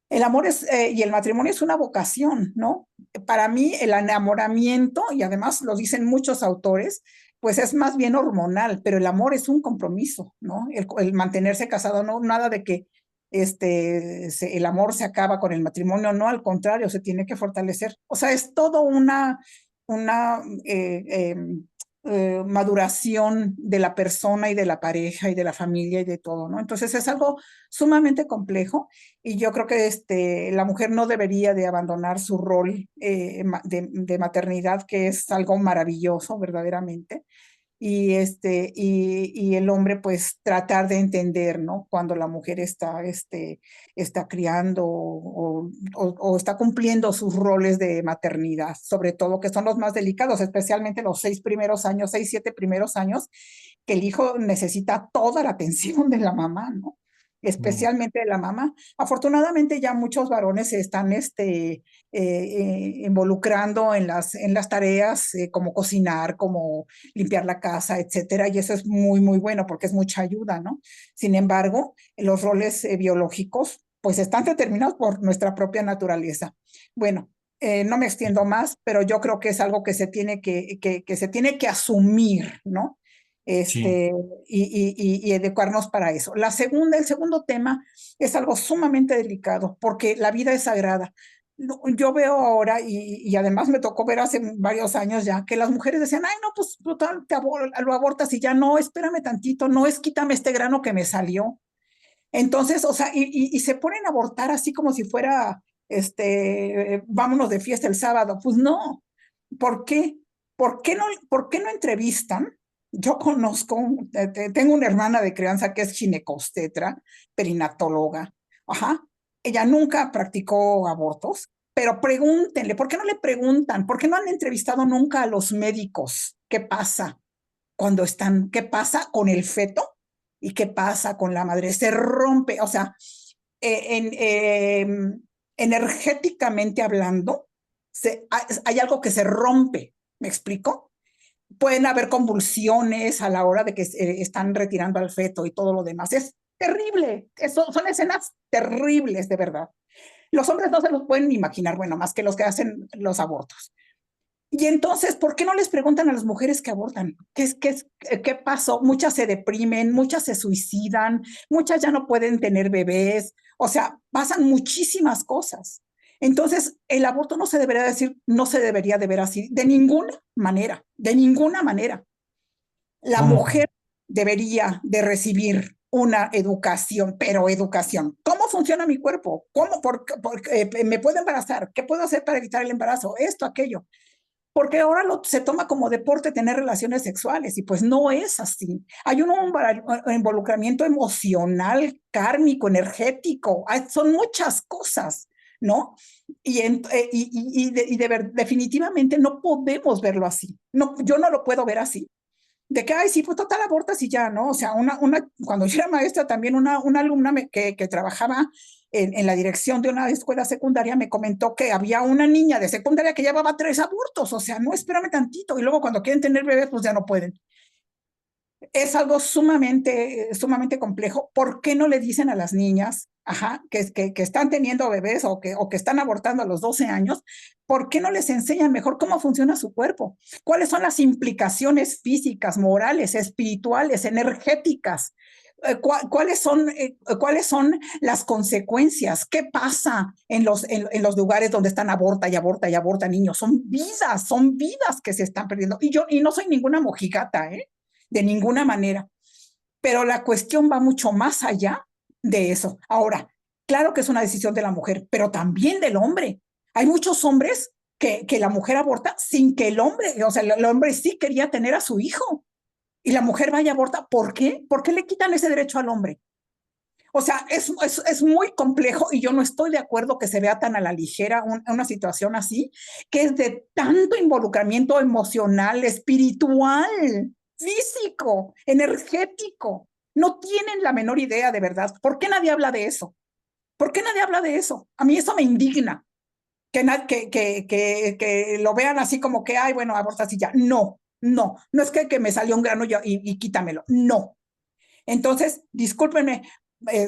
el amor y el matrimonio es una vocación, ¿no? Para mí el enamoramiento, y además lo dicen muchos autores, pues es más bien hormonal, pero el amor es un compromiso, ¿no? El mantenerse casado, no, nada de que el amor se acaba con el matrimonio, no, al contrario, se tiene que fortalecer. O sea, es todo una maduración de la persona y de la pareja y de la familia y de todo, ¿no? Entonces es algo sumamente complejo y yo creo que la mujer no debería de abandonar su rol de maternidad, que es algo maravilloso verdaderamente, y el hombre pues tratar de entender, ¿no? Cuando la mujer está criando o está cumpliendo sus roles de maternidad, sobre todo que son los más delicados, especialmente los 7 primeros años, que el hijo necesita toda la atención de la mamá, ¿no? Mm. Especialmente de la mamá. Afortunadamente ya muchos varones se están involucrando en las tareas como cocinar, como limpiar la casa, etcétera, y eso es muy, muy bueno porque es mucha ayuda, ¿no? Sin embargo, los roles biológicos pues están determinados por nuestra propia naturaleza. Bueno, no me extiendo más, pero yo creo que es algo que se tiene que se tiene que asumir, ¿no? Sí, Este, y adecuarnos para eso. El segundo tema es algo sumamente delicado porque la vida es sagrada. Yo veo ahora, y además me tocó ver hace varios años ya, que las mujeres decían, ay, no, pues total, lo abortas y ya no, espérame tantito, no es quítame este grano que me salió. Entonces, o sea, y se ponen a abortar así como si fuera, vámonos de fiesta el sábado. Pues no, ¿por qué? ¿Por qué no entrevistan? Yo tengo una hermana de crianza que es ginecostetra, perinatóloga. Ajá. Ella nunca practicó abortos, pero pregúntenle, ¿por qué no le preguntan? ¿Por qué no han entrevistado nunca a los médicos? ¿Qué pasa qué pasa con el feto y qué pasa con la madre? Se rompe, o sea, energéticamente hablando, hay algo que se rompe, ¿me explico? Pueden haber convulsiones a la hora de que están retirando al feto y todo lo demás. Es terrible, son escenas terribles, de verdad. Los hombres no se los pueden imaginar, bueno, más que los que hacen los abortos. Y entonces, ¿por qué no les preguntan a las mujeres que abortan? ¿Qué pasó? Muchas se deprimen, muchas se suicidan, muchas ya no pueden tener bebés, o sea, pasan muchísimas cosas. Entonces, el aborto no se debería de ver así, de ninguna manera, de ninguna manera. La ¿cómo? mujer debería de recibir una educación, pero educación. ¿Cómo funciona mi cuerpo? ¿Me puedo embarazar? ¿Qué puedo hacer para evitar el embarazo? Esto, aquello, porque ahora se toma como deporte tener relaciones sexuales y pues no es así. Hay un involucramiento emocional, kármico, energético, son muchas cosas, ¿no? Definitivamente no podemos verlo así. No, yo no lo puedo ver así. De que, ay, sí, pues total abortas y ya, ¿no? O sea, cuando yo era maestra, también una alumna que trabajaba en la dirección de una escuela secundaria me comentó que había una niña de secundaria que llevaba 3 abortos. O sea, no, espérame tantito. Y luego cuando quieren tener bebés, pues ya no pueden. Es algo sumamente complejo. ¿Por qué no le dicen a las niñas, que están teniendo bebés o que están abortando a los 12 años? ¿Por qué no les enseñan mejor cómo funciona su cuerpo? ¿Cuáles son las implicaciones físicas, morales, espirituales, energéticas? ¿Cuáles son las consecuencias? ¿Qué pasa en los lugares donde están aborta y aborta y aborta niños? Son vidas que se están perdiendo. Y no soy ninguna mojigata, de ninguna manera. Pero la cuestión va mucho más allá de eso. Ahora, claro que es una decisión de la mujer, pero también del hombre. Hay muchos hombres que la mujer aborta sin que el hombre, o sea, el hombre sí quería tener a su hijo y la mujer vaya a abortar. ¿Por qué? ¿Por qué le quitan ese derecho al hombre? O sea, es muy complejo y yo no estoy de acuerdo que se vea tan a la ligera una situación así, que es de tanto involucramiento emocional, espiritual, físico, energético. No tienen la menor idea de verdad. ¿Por qué nadie habla de eso? ¿Por qué nadie habla de eso? A mí eso me indigna, que lo vean así como que, ay, bueno, abortas y ya. No, no, no es que me salió un grano y quítamelo. No, entonces, discúlpenme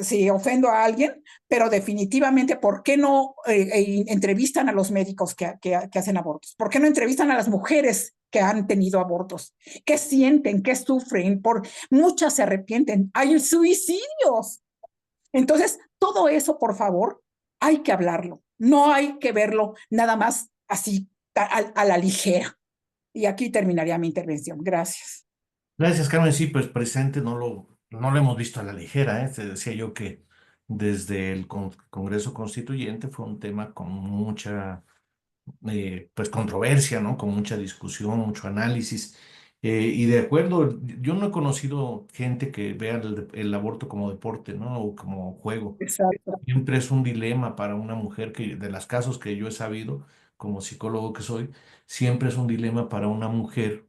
si ofendo a alguien, pero definitivamente, ¿por qué no entrevistan a los médicos que hacen abortos? ¿Por qué no entrevistan a las mujeres que han tenido abortos? ¿Qué sienten? ¿Qué sufren? Muchas se arrepienten. Hay suicidios. Entonces, todo eso, por favor, hay que hablarlo. No hay que verlo nada más así a la ligera. Y aquí terminaría mi intervención. Gracias. Gracias, Carmen. Sí, pues presente no lo hemos visto a la ligera, ¿eh? Te decía yo que desde el Congreso Constituyente fue un tema con mucha pues controversia, ¿no? Con mucha discusión, mucho análisis. Y de acuerdo, yo no he conocido gente que vea el aborto como deporte, ¿no? O como juego. Exacto. Siempre es un dilema para una mujer que, de los casos que yo he sabido, como psicólogo que soy, siempre es un dilema para una mujer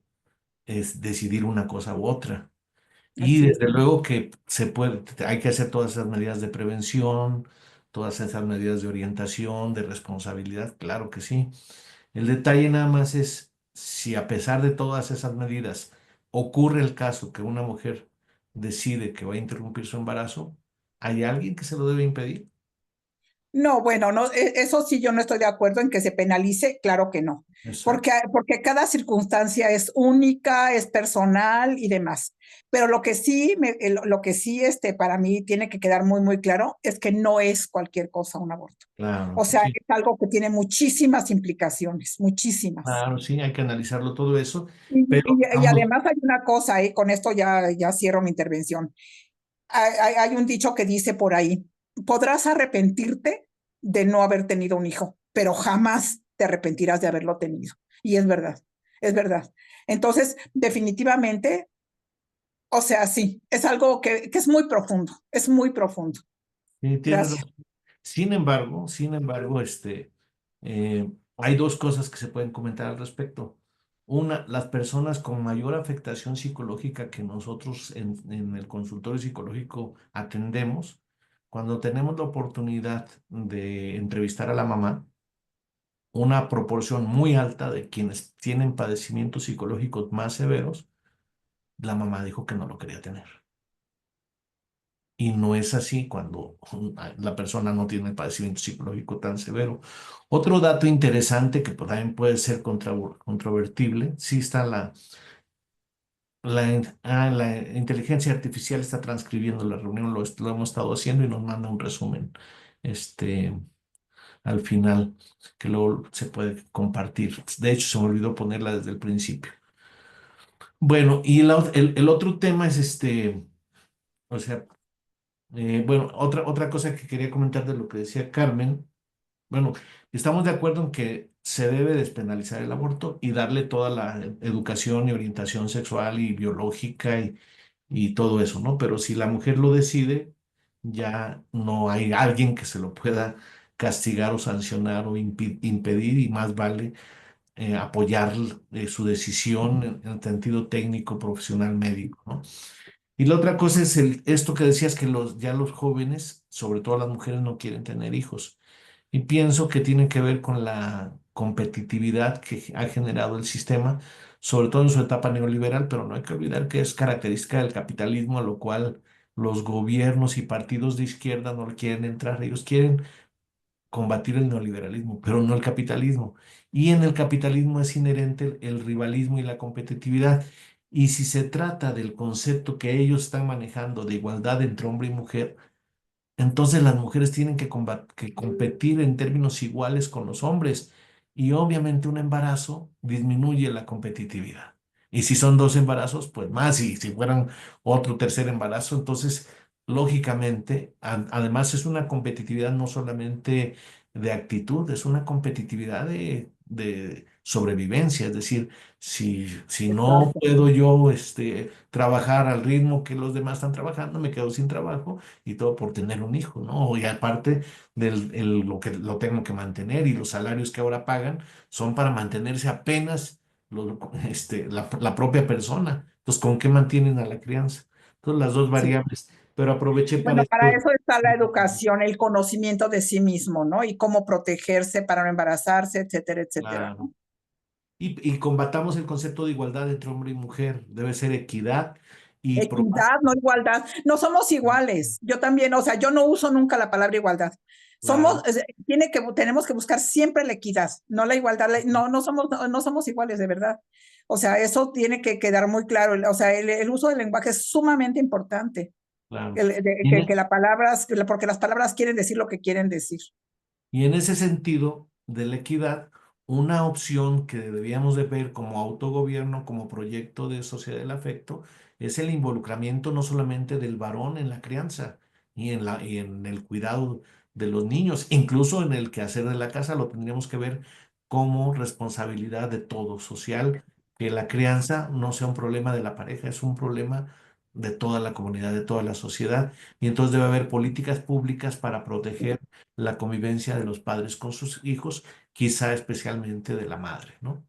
es decidir una cosa u otra. Y Así es. desde luego que hay que hacer todas esas medidas de prevención, todas esas medidas de orientación, de responsabilidad, claro que sí. El detalle nada más es si a pesar de todas esas medidas ocurre el caso que una mujer decide que va a interrumpir su embarazo, ¿hay alguien que se lo debe impedir? No, bueno, no, eso sí yo no estoy de acuerdo en que se penalice, claro que no, Exacto. porque cada circunstancia es única, es personal y demás. Pero lo que sí para mí tiene que quedar muy claro es que no es cualquier cosa un aborto. Claro, O sea, sí, es algo que tiene muchísimas implicaciones, muchísimas. claro, sí, hay que analizarlo todo eso, Y, pero y vamos, además hay una cosa, y con esto ya cierro mi intervención. Hay un dicho que dice por ahí, podrás arrepentirte de no haber tenido un hijo, pero jamás te arrepentirás de haberlo tenido. Y es verdad, es verdad. Entonces, definitivamente, o sea, sí, es algo que es muy profundo, es muy profundo. tienes Gracias. razón. Sin embargo, hay dos cosas que se pueden comentar al respecto. Una, las personas con mayor afectación psicológica que nosotros en el consultorio psicológico atendemos, cuando tenemos la oportunidad de entrevistar a la mamá, una proporción muy alta de quienes tienen padecimientos psicológicos más severos, la mamá dijo que no lo quería tener. Y no es así cuando la persona no tiene el padecimiento psicológico tan severo. Otro dato interesante que pues, también puede ser controvertible, sí está la inteligencia artificial está transcribiendo la reunión, lo hemos estado haciendo y nos manda un resumen este, al final, que luego se puede compartir. De hecho, se me olvidó ponerla desde el principio. Bueno, y el otro tema es o sea, bueno, otra cosa que quería comentar de lo que decía Carmen, bueno, estamos de acuerdo en que se debe despenalizar el aborto y darle toda la educación y orientación sexual y biológica y todo eso, ¿no? Pero si la mujer lo decide, ya no hay alguien que se lo pueda castigar o sancionar o impedir y más vale apoyar su decisión en el sentido técnico, profesional, médico, ¿no? Y la otra cosa es esto que decías que ya los jóvenes, sobre todo las mujeres, no quieren tener hijos. Y pienso que tiene que ver con la competitividad que ha generado el sistema, sobre todo en su etapa neoliberal, pero no hay que olvidar que es característica del capitalismo, a lo cual los gobiernos y partidos de izquierda no le quieren entrar. Ellos quieren combatir el neoliberalismo, pero no el capitalismo. Y en el capitalismo es inherente el rivalismo y la competitividad. Y si se trata del concepto que ellos están manejando de igualdad entre hombre y mujer, entonces las mujeres tienen que competir en términos iguales con los hombres y obviamente un embarazo disminuye la competitividad. Y si son dos embarazos, pues más, y si fueran otro tercer embarazo, entonces lógicamente, además es una competitividad no solamente de actitud, es una competitividad de sobrevivencia, es decir, si no Exacto. puedo yo trabajar al ritmo que los demás están trabajando, me quedo sin trabajo y todo por tener un hijo, ¿no? Y aparte lo que lo tengo que mantener y los salarios que ahora pagan son para mantenerse apenas la propia persona. Entonces, ¿con qué mantienen a la crianza? Entonces, las dos Sí. variables. Pero aproveché para Bueno, para esto. eso está la educación, el conocimiento de sí mismo, ¿no? Y cómo protegerse para no embarazarse, etcétera, etcétera, Claro. ¿no? Y combatamos el concepto de igualdad entre hombre y mujer. Debe ser equidad y Equidad, no igualdad. No somos iguales. Yo también, o sea, yo no uso nunca la palabra igualdad. claro. Tenemos que buscar siempre la equidad, no la igualdad. No somos iguales, de verdad. O sea, eso tiene que quedar muy claro. O sea, el uso del lenguaje es sumamente importante. Claro. Y en, Que las palabras, porque las palabras quieren decir lo que quieren decir. Y en ese sentido de la equidad, una opción que deberíamos de ver como autogobierno, como proyecto de sociedad del afecto, es el involucramiento no solamente del varón en la crianza y en el cuidado de los niños, incluso en el quehacer de la casa, lo tendríamos que ver como responsabilidad de todo social, que la crianza no sea un problema de la pareja, es un problema de toda la comunidad, de toda la sociedad, y entonces debe haber políticas públicas para proteger la convivencia de los padres con sus hijos, quizá especialmente de la madre, ¿no?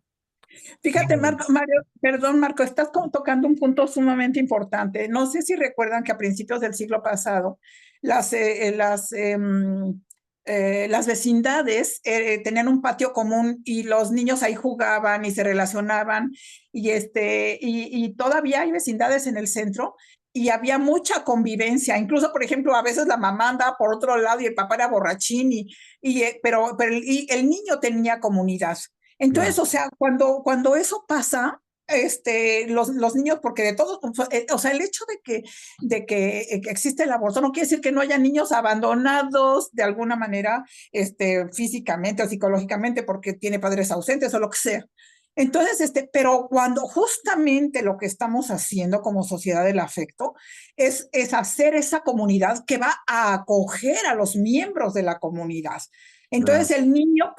Fíjate, Mario, perdón, Marco, estás tocando un punto sumamente importante. No sé si recuerdan que a principios del siglo pasado las, eh, eh, las, em, las vecindades tenían un patio común y los niños ahí jugaban y se relacionaban y todavía hay vecindades en el centro y había mucha convivencia. Incluso, por ejemplo, a veces la mamá andaba por otro lado y el papá era borrachín pero el niño tenía comunidad. Entonces, Claro, o sea, cuando eso pasa, los niños, porque de todo, o sea, el hecho de que existe el aborto no quiere decir que no haya niños abandonados de alguna manera, físicamente o psicológicamente, porque tiene padres ausentes o lo que sea. Entonces, pero cuando justamente lo que estamos haciendo como sociedad del afecto es hacer esa comunidad que va a acoger a los miembros de la comunidad. Entonces claro, el niño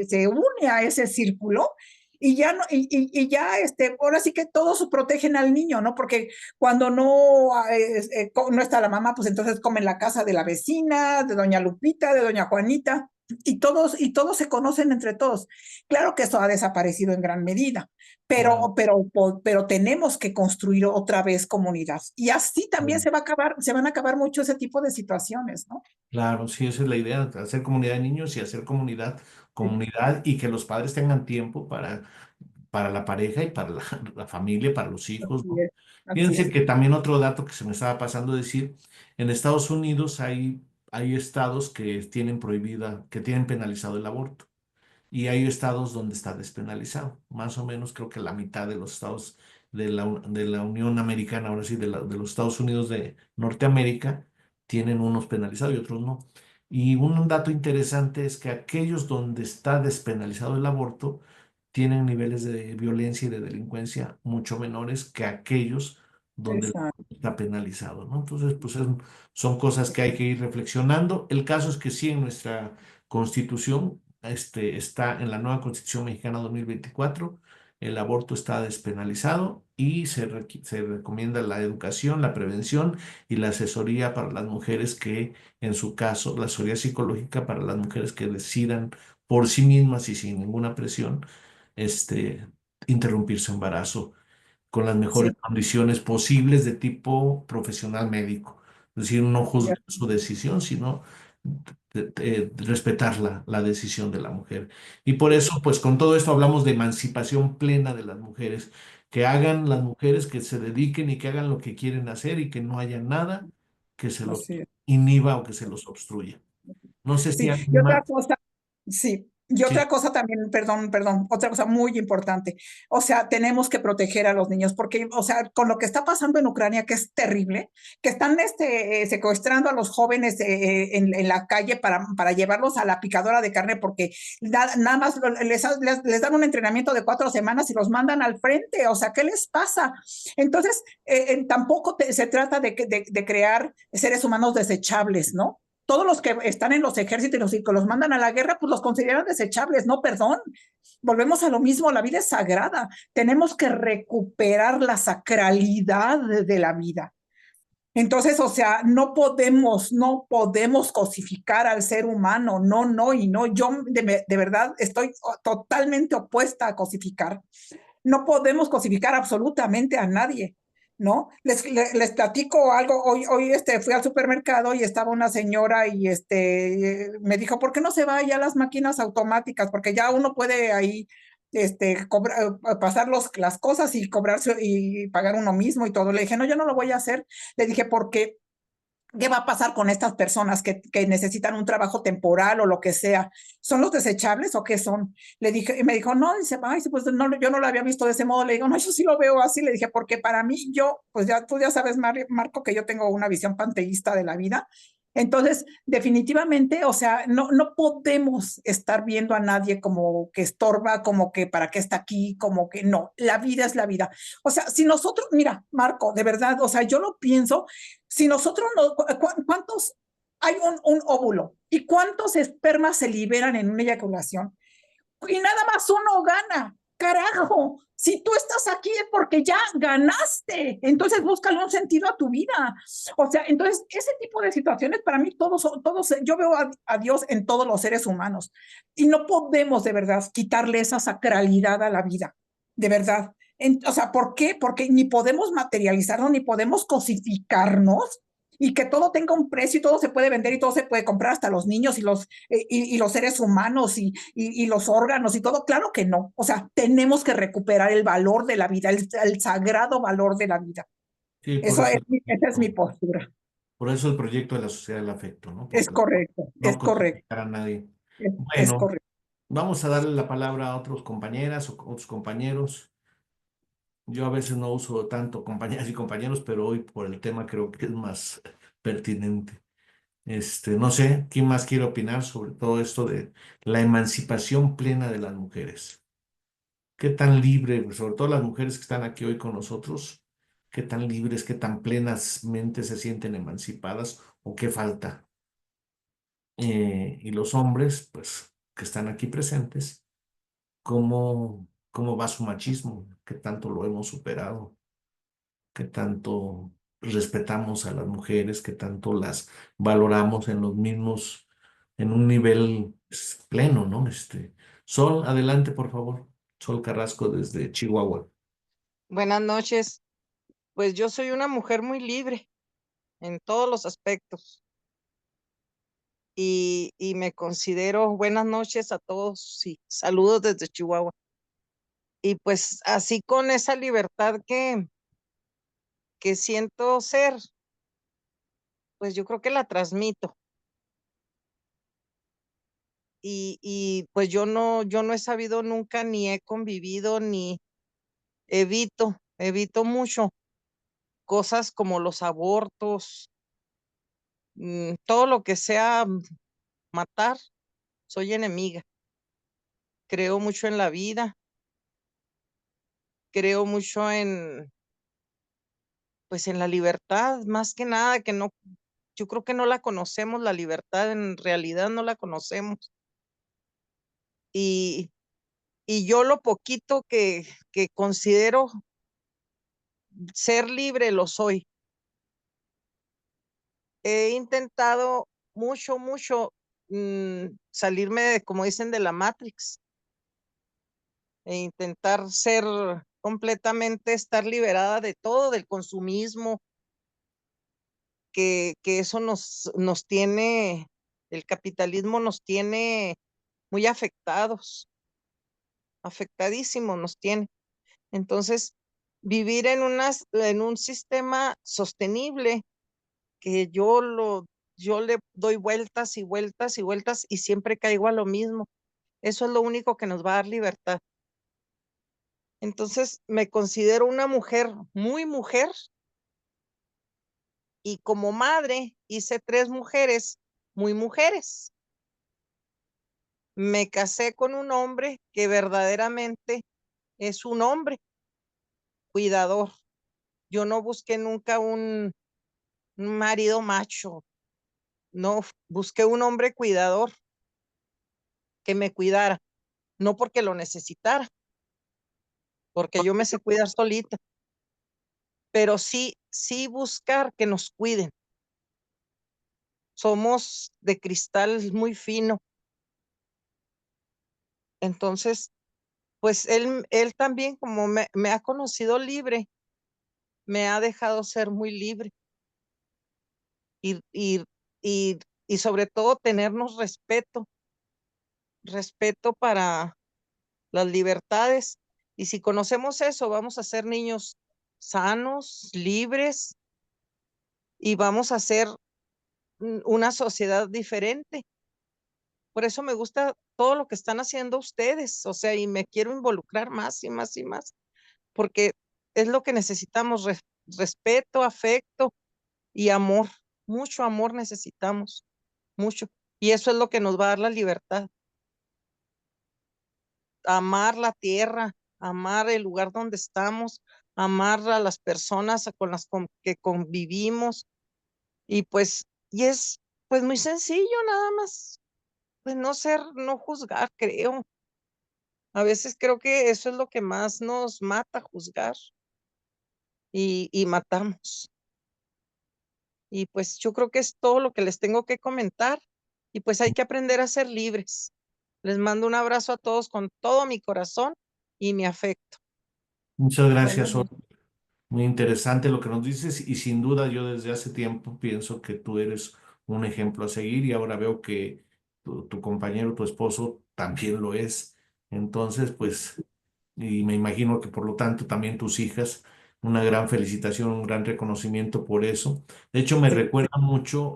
se une a ese círculo y ya no, ya ahora sí que todos protegen al niño, ¿no? Porque cuando no está la mamá, pues entonces comen la casa de la vecina, de doña Lupita, de doña Juanita, y todos se conocen entre todos. Claro que eso ha desaparecido en gran medida, claro, pero tenemos que construir otra vez comunidad. Y así también claro. se van a acabar mucho ese tipo de situaciones, ¿no? Claro, sí, esa es la idea, hacer comunidad de niños y hacer comunidad y que los padres tengan tiempo para la pareja y para la familia, para los hijos, Así ¿no? es, así Fíjense es. que también otro dato que se me estaba pasando decir, en Estados Unidos hay estados que tienen penalizado el aborto. Y hay estados donde está despenalizado. Más o menos creo que la mitad de los estados de la Unión Americana, ahora sí, de los Estados Unidos de Norteamérica, tienen unos penalizados y otros no. Y un dato interesante es que aquellos donde está despenalizado el aborto tienen niveles de violencia y de delincuencia mucho menores que aquellos donde el aborto Exacto. está penalizado, ¿no? Entonces, pues son cosas que hay que ir reflexionando. El caso es que sí, en nuestra Constitución está en la nueva Constitución Mexicana 2024, el aborto está despenalizado y se recomienda la educación, la prevención y la asesoría para las mujeres que, en su caso, la asesoría psicológica para las mujeres que decidan por sí mismas y sin ninguna presión, este, interrumpir su embarazo con las mejores Sí, condiciones posibles de tipo profesional médico. Es decir, no ya, juzgar su decisión, sino respetar la decisión de la mujer. Y por eso, pues con todo esto hablamos de emancipación plena de las mujeres, que hagan las mujeres, que se dediquen y que hagan lo que quieren hacer y que no haya nada que se los Así es. inhiba o que se los obstruya. No sé si Sí, alguien y otra más. cosa, sí, y Sí, otra cosa también, perdón, otra cosa muy importante, o sea, tenemos que proteger a los niños porque, o sea, con lo que está pasando en Ucrania, que es terrible, que están secuestrando a los jóvenes en la calle para llevarlos a la picadora de carne porque nada más les dan un entrenamiento de 4 semanas y los mandan al frente, o sea, ¿qué les pasa? Entonces, tampoco se trata de crear seres humanos desechables, ¿no? Todos los que están en los ejércitos y que los mandan a la guerra, pues los consideran desechables, no, perdón. Volvemos a lo mismo, la vida es sagrada. Tenemos que recuperar la sacralidad de la vida. Entonces, o sea, no podemos cosificar al ser humano, no, no y no. Yo de verdad estoy totalmente opuesta a cosificar. No podemos cosificar absolutamente a nadie, ¿no? Les platico algo, hoy fui al supermercado y estaba una señora y me dijo, ¿por qué no se va ya a las máquinas automáticas? Porque ya uno puede ahí pasar las cosas y cobrarse y pagar uno mismo y todo. Le dije, no, yo no lo voy a hacer. Le dije, porque ¿qué va a pasar con estas personas que necesitan un trabajo temporal o lo que sea? ¿Son los desechables o qué son? Le dije, y me dijo, no, dice, ay, pues no, yo no lo había visto de ese modo. Le digo, no, yo sí lo veo así. Le dije, porque para mí, pues ya, tú ya sabes, Marco, que yo tengo una visión panteísta de la vida. Entonces, definitivamente, o sea, no podemos estar viendo a nadie como que estorba, como que para qué está aquí, como que no, la vida es la vida. O sea, si nosotros, mira, Marco, de verdad, o sea, yo lo pienso, si nosotros no, ¿cuántos hay un óvulo y cuántos espermas se liberan en una eyaculación? Y nada más uno gana. Carajo, si tú estás aquí es porque ya ganaste. Entonces búscale un sentido a tu vida. O sea, entonces ese tipo de situaciones para mí todos yo veo a Dios en todos los seres humanos y no podemos de verdad quitarle esa sacralidad a la vida, de verdad. O sea, ¿por qué? Porque ni podemos materializarnos, ni podemos cosificarnos y que todo tenga un precio y todo se puede vender y todo se puede comprar, hasta los niños y los seres humanos y los órganos y todo. Claro que no. O sea, tenemos que recuperar el valor de la vida, el sagrado valor de la vida. sí, por eso, Esa es mi postura. por eso el proyecto de la sociedad del afecto, ¿no? Es Porque correcto, no es correcto, cosificar a nadie. es Bueno, correcto. vamos a darle la palabra a otros compañeras o otros compañeros. Yo a veces no uso tanto compañeras y compañeros, pero hoy por el tema creo que es más pertinente. No sé, ¿quién más quiere opinar sobre todo esto de la emancipación plena de las mujeres? ¿Qué tan libre, sobre todo las mujeres que están aquí hoy con nosotros, qué tan libres, qué tan plenamente se sienten emancipadas o qué falta? Y los hombres, pues, que están aquí presentes, ¿cómo va su machismo? ¿Qué tanto lo hemos superado? ¿Qué tanto respetamos a las mujeres? ¿Qué tanto las valoramos en los mismos, en un nivel pues, pleno, ¿no? Sol, adelante, por favor. Sol Carrasco desde Chihuahua. Buenas noches. Pues yo soy una mujer muy libre en todos los aspectos y me considero buenas noches a todos y saludos desde Chihuahua. Y pues así con esa libertad que siento ser, pues yo creo que la transmito. Y pues yo no he sabido nunca ni he convivido ni evito mucho cosas como los abortos, todo lo que sea matar, soy enemiga. Creo mucho en la vida, creo mucho pues en la libertad, más que nada, que no, yo creo que no la conocemos, la libertad en realidad no la conocemos. Y, y yo lo poquito que considero ser libre lo soy. He intentado mucho, salirme de, como dicen, de la Matrix e intentar ser completamente, estar liberada de todo, del consumismo, que eso nos tiene El capitalismo nos tiene muy afectados, afectadísimos nos tiene. Entonces, vivir en un sistema sostenible que yo le doy vueltas y vueltas y vueltas y siempre caigo a lo mismo. Eso es lo único que nos va a dar libertad. Entonces, me considero una mujer muy mujer y como madre hice 3 mujeres muy mujeres. Me casé con un hombre que verdaderamente es un hombre cuidador. Yo no busqué nunca un marido macho, no, busqué un hombre cuidador que me cuidara, no porque lo necesitara, porque yo me sé cuidar solita, pero sí buscar que nos cuiden. Somos de cristal muy fino. Entonces, pues él también, como me ha conocido libre, me ha dejado ser muy libre y, y, y sobre todo tenernos respeto para las libertades. Y si conocemos eso, vamos a ser niños sanos, libres y vamos a ser una sociedad diferente. Por eso me gusta todo lo que están haciendo ustedes, o sea, y me quiero involucrar más y más y más, porque es lo que necesitamos, respeto, afecto y amor. Mucho amor necesitamos, mucho. Y eso es lo que nos va a dar la libertad. Amar la tierra, amar el lugar donde estamos, amar a las personas con las que convivimos. Y pues, y es pues muy sencillo nada más, pues no juzgar, creo. A veces creo que eso es lo que más nos mata, juzgar y matamos. Y pues yo creo que es todo lo que les tengo que comentar. Y pues hay que aprender a ser libres. Les mando un abrazo a todos con todo mi corazón y mi afecto. Muchas gracias, Buenas Sol. noches. Muy interesante lo que nos dices y sin duda yo desde hace tiempo pienso que tú eres un ejemplo a seguir y ahora veo que tu compañero, tu esposo también lo es. Entonces, pues, y me imagino que por lo tanto también tus hijas, una gran felicitación, un gran reconocimiento por eso. De hecho, me Sí. recuerda mucho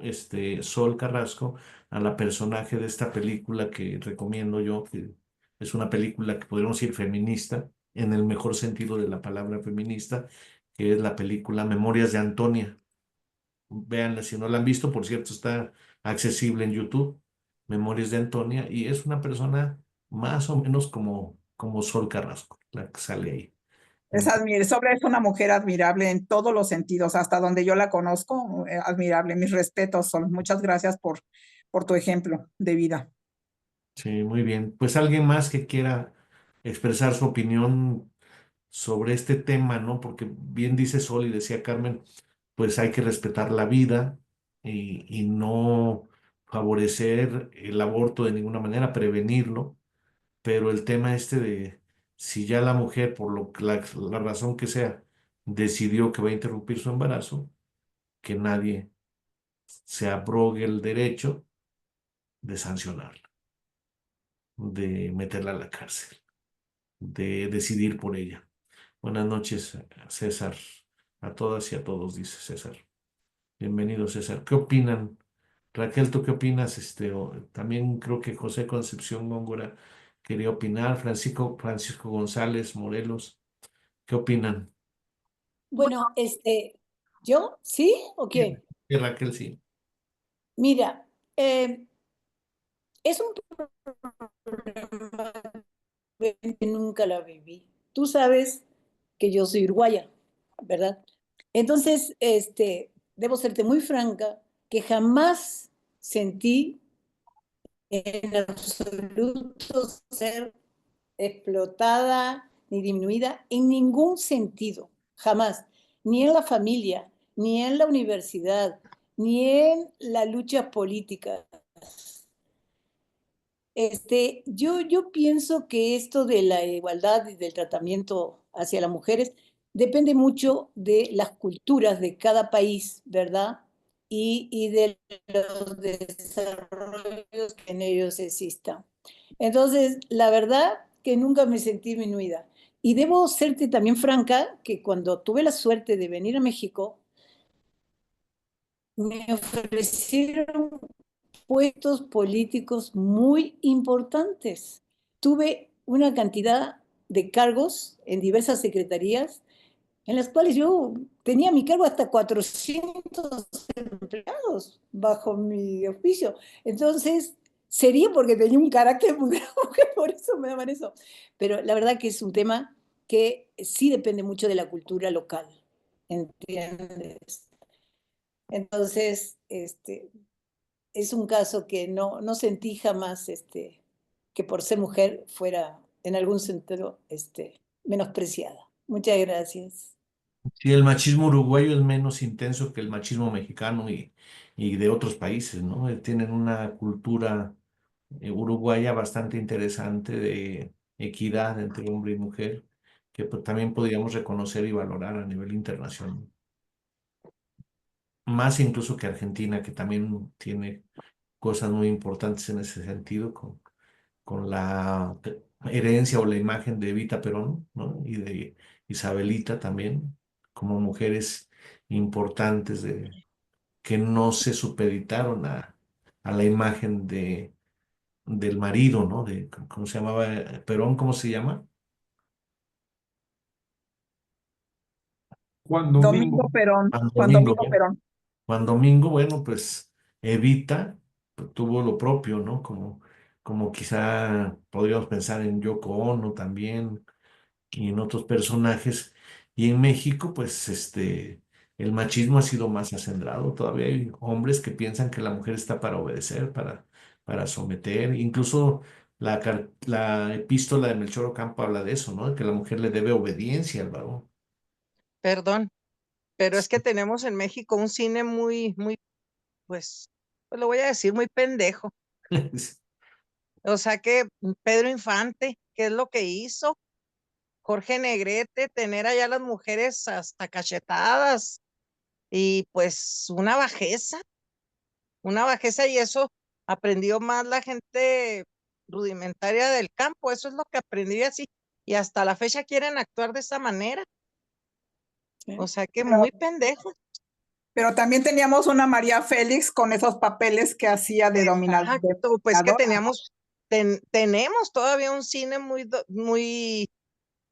Sol Carrasco a la personaje de esta película que recomiendo yo, que es una película que podríamos decir feminista, en el mejor sentido de la palabra feminista, que es la película Memorias de Antonia. Véanla si no la han visto, por cierto, está accesible en YouTube, Memorias de Antonia, y es una persona más o menos como Sol Carrasco, la que sale ahí. Sobre es una mujer admirable en todos los sentidos, hasta donde yo la conozco, admirable. Mis respetos, Sol. Muchas gracias por tu ejemplo de vida. Sí, muy bien. Pues alguien más que quiera expresar su opinión sobre este tema, ¿no? Porque bien dice Sol y decía Carmen, pues hay que respetar la vida y no favorecer el aborto de ninguna manera, prevenirlo, pero el tema de si ya la mujer, por la razón que sea, decidió que va a interrumpir su embarazo, que nadie se abrogue el derecho de sancionarla, de meterla a la cárcel, de decidir por ella. Buenas noches, César, a todas y a todos, dice César. Bienvenido, César. ¿Qué opinan? Raquel, ¿tú qué opinas? También creo que José Concepción Góngora quería opinar. Francisco González Morelos, ¿qué opinan? Bueno, ¿yo? ¿Sí? ¿O Sí, quién? sí, Raquel, sí. Mira, es un problema que nunca la viví. Tú sabes que yo soy uruguaya, ¿verdad? Entonces, debo serte muy franca, que jamás sentí en absoluto ser explotada ni disminuida en ningún sentido, jamás, ni en la familia, ni en la universidad, ni en la lucha política. Yo pienso que esto de la igualdad y del tratamiento hacia las mujeres depende mucho de las culturas de cada país, ¿verdad? y de los desarrollos que en ellos existan. Entonces, la verdad que nunca me sentí disminuida. Y debo serte también franca que cuando tuve la suerte de venir a México, me ofrecieron puestos políticos muy importantes. Tuve una cantidad de cargos en diversas secretarías en las cuales yo tenía a mi cargo hasta 400 empleados bajo mi oficio. Entonces, sería porque tenía un carácter muy grave, por eso me daban eso. Pero la verdad que es un tema que sí depende mucho de la cultura local, ¿entiendes? Entonces, es un caso que no sentí jamás que por ser mujer fuera en algún sentido menospreciada. Muchas gracias. Sí, el machismo uruguayo es menos intenso que el machismo mexicano y de otros países, ¿no? Tienen una cultura uruguaya bastante interesante de equidad entre hombre y mujer, que pues, también podríamos reconocer y valorar a nivel internacional. Más incluso que Argentina, que también tiene cosas muy importantes en ese sentido, con la herencia o la imagen de Evita Perón, ¿no? Y de Isabelita también, como mujeres importantes que no se supeditaron a la imagen del marido, ¿no? ¿Cómo se llamaba? Perón, ¿cómo se llama? Juan Domingo Domingo. Perón, Juan Juan Domingo, Domingo ¿no? Perón. Juan Domingo, bueno, pues Evita pues, tuvo lo propio, ¿no? Como quizá podríamos pensar en Yoko Ono también y en otros personajes. Y en México, pues, el machismo ha sido más acendrado. Todavía hay hombres que piensan que la mujer está para obedecer, para someter. Incluso la epístola de Melchor Ocampo habla de eso, ¿no? De que la mujer le debe obediencia al varón. Perdón, pero es que tenemos en México un cine muy, pues lo voy a decir, muy pendejo. O sea que Pedro Infante, ¿qué es lo que hizo? Jorge Negrete, tener allá las mujeres hasta cachetadas y pues una bajeza y eso aprendió más la gente rudimentaria del campo, eso es lo que aprendí así y hasta la fecha quieren actuar de esa manera, o ¿Sí? sea que Pero, muy pendejo. pero también teníamos una María Félix con esos papeles que hacía de de Exacto, pues que dominadora. tenemos todavía un cine muy,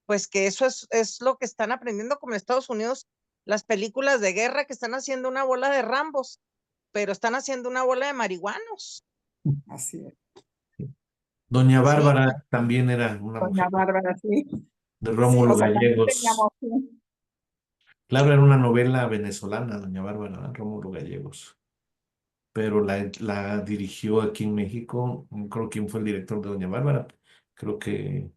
pues que eso es lo que están aprendiendo como en Estados Unidos, las películas de guerra que están haciendo una bola de Rambos, pero están haciendo una bola de marihuanos. Así es. Doña Sí, Bárbara también era una Doña mujer Bárbara, sí. de Sí, Rómulo o sea, también Gallegos. teníamos, sí. Claro, era una novela venezolana, Doña Bárbara, ¿no? Rómulo Gallegos, pero la dirigió aquí en México. No creo quién fue el director de Doña Bárbara. Creo que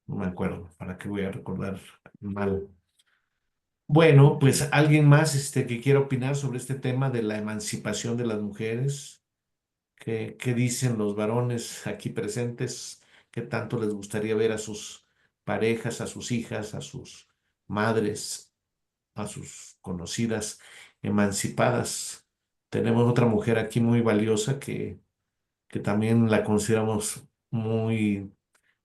no me acuerdo, para qué voy a recordar mal. Bueno, pues alguien más que quiera opinar sobre este tema de la emancipación de las mujeres. ¿Qué dicen los varones aquí presentes? ¿Qué tanto les gustaría ver a sus parejas, a sus hijas, a sus madres, a sus conocidas emancipadas? Tenemos otra mujer aquí muy valiosa que también la consideramos muy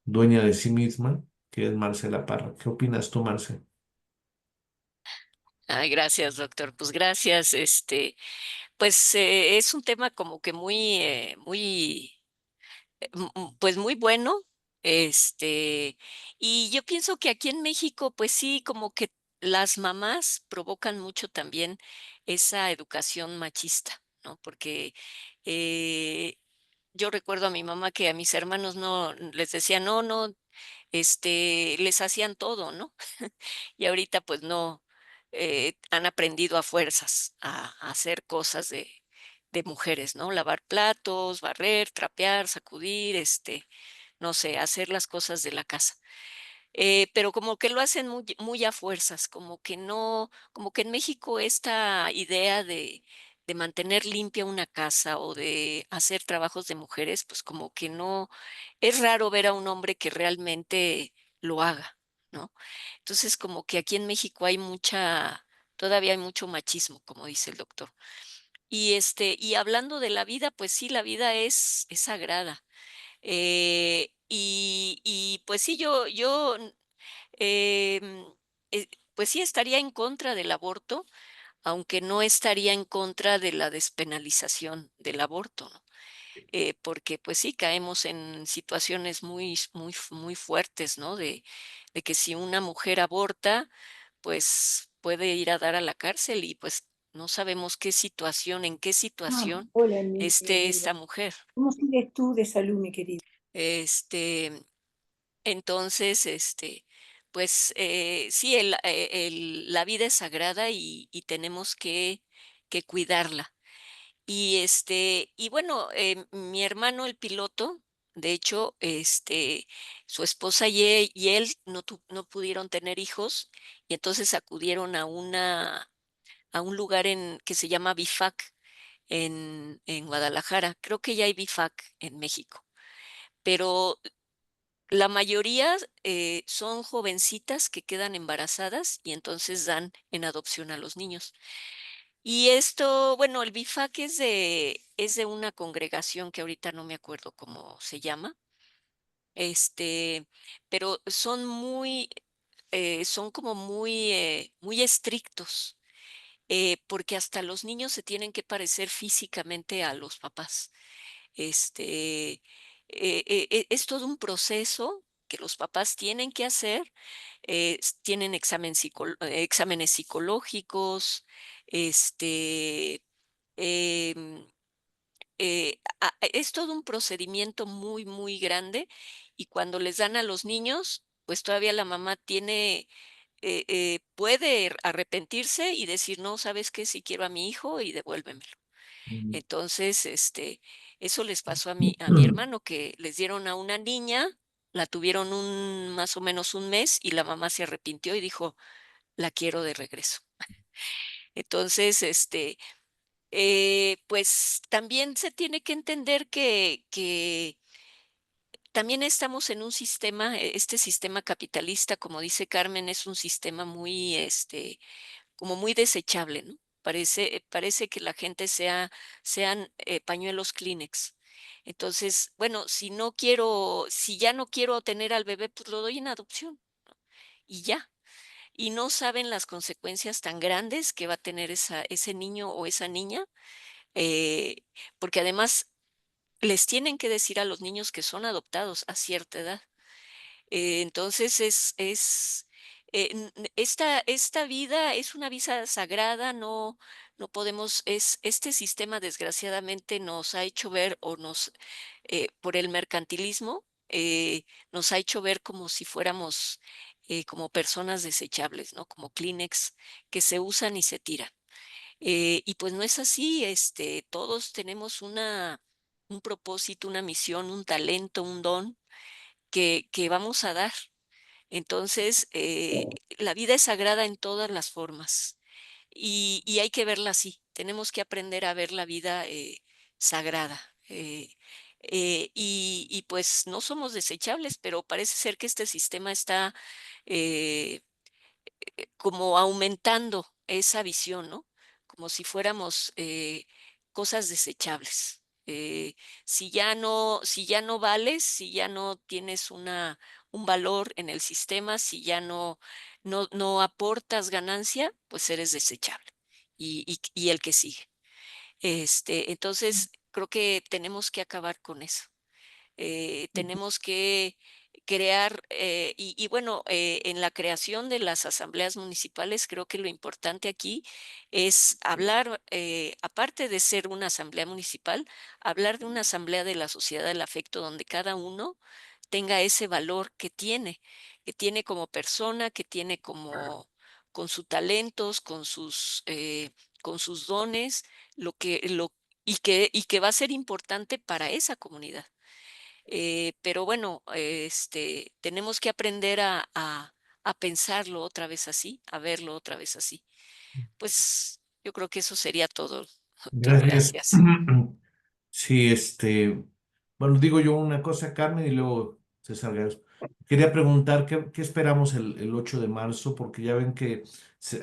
dueña de sí misma, que es Marcela Parra. ¿Qué opinas tú, Marcela? Ay, gracias, doctor. Pues gracias. Pues es un tema como que pues muy bueno. Este, y yo pienso que aquí en México, pues sí, como que las mamás provocan mucho también esa educación machista, ¿no? Porque eh, yo recuerdo a mi mamá que a mis hermanos no les decía, no, no, les hacían todo, ¿no? Y ahorita pues no, han aprendido a fuerzas a hacer cosas de mujeres, ¿no? Lavar platos, barrer, trapear, sacudir, no sé, hacer las cosas de la casa. Pero como que lo hacen muy a fuerzas, como que no, como que en México esta idea de mantener limpia una casa o de hacer trabajos de mujeres, pues como que no, es raro ver a un hombre que realmente lo haga, ¿no? Entonces como que aquí en México hay todavía hay mucho machismo, como dice el doctor. Y hablando de la vida, pues sí, la vida es sagrada. Y pues sí, yo em, pues sí estaría en contra del aborto, aunque no estaría en contra de la despenalización del aborto, ¿no? Porque pues sí caemos en situaciones muy fuertes, ¿no? De que si una mujer aborta, pues puede ir a dar a la cárcel y pues no sabemos en qué Ah, situación hola, mi esté vida. esta mujer. ¿Cómo sigues tú de salud, mi querido? Este, entonces, pues sí, la vida es sagrada y tenemos que cuidarla. Y bueno, mi hermano, el piloto, de hecho, su esposa y él no pudieron tener hijos, y entonces acudieron a un lugar que se llama BIFAC en Guadalajara. Creo que ya hay BIFAC en México, pero la mayoría son jovencitas que quedan embarazadas y entonces dan en adopción a los niños. Y esto, bueno, el BIFAC es de una congregación que ahorita no me acuerdo cómo se llama, este, pero son como muy estrictos, porque hasta los niños se tienen que parecer físicamente a los papás. Es todo un proceso que los papás tienen que hacer. Tienen exámenes psicológicos, este, em, es todo un procedimiento muy grande, y cuando les dan a los niños, pues todavía la mamá puede arrepentirse y decir, no, ¿sabes qué? Si quiero a mi hijo y devuélvemelo. Mm. Entonces, eso les pasó a mi hermano, que les dieron a una niña, la tuvieron más o menos un mes, y la mamá se arrepintió y dijo, la quiero de regreso. Entonces, pues también se tiene que entender que también estamos en un sistema, este sistema capitalista, como dice Carmen, es un sistema como muy desechable, ¿no? Parece que la gente sean pañuelos Kleenex. Entonces, bueno, si ya no quiero tener al bebé, pues lo doy en adopción y ya. Y no saben las consecuencias tan grandes que va a tener ese niño o esa niña, eh, porque además les tienen que decir a los niños que son adoptados a cierta edad. Entonces esta vida es una vida sagrada. No podemos, este sistema desgraciadamente nos ha hecho ver, por el mercantilismo, nos ha hecho ver como si fuéramos como personas desechables, ¿no? Como Kleenex que se usan y se tiran. Y pues no es así. Todos tenemos un propósito, una misión, un talento, un don que vamos a dar. Entonces, la vida es sagrada en todas las formas, y hay que verla así. Tenemos que aprender a ver la vida sagrada. Y pues no somos desechables, pero parece ser que este sistema está eh, como aumentando esa visión, ¿no? Como si fuéramos cosas desechables. Si ya no vales, si ya no tienes un valor en el sistema, si ya no aportas ganancia, pues eres desechable. Y el que sigue. Entonces, creo que tenemos que acabar con eso. Tenemos que crear, y bueno, en la creación de las asambleas municipales, creo que lo importante aquí es hablar, aparte de ser una asamblea municipal, hablar de una asamblea de la sociedad del afecto, donde cada uno tenga ese valor que tiene como persona, que tiene con sus talentos, con sus dones, y que va a ser importante para esa comunidad. Pero bueno, tenemos que aprender a pensarlo otra vez así, a verlo otra vez así. Pues yo creo que eso sería todo. Muchas Gracias. gracias. Sí, bueno, digo yo una cosa, Carmen, y luego César Gayos. Quería preguntar qué esperamos el 8 de marzo, porque ya ven que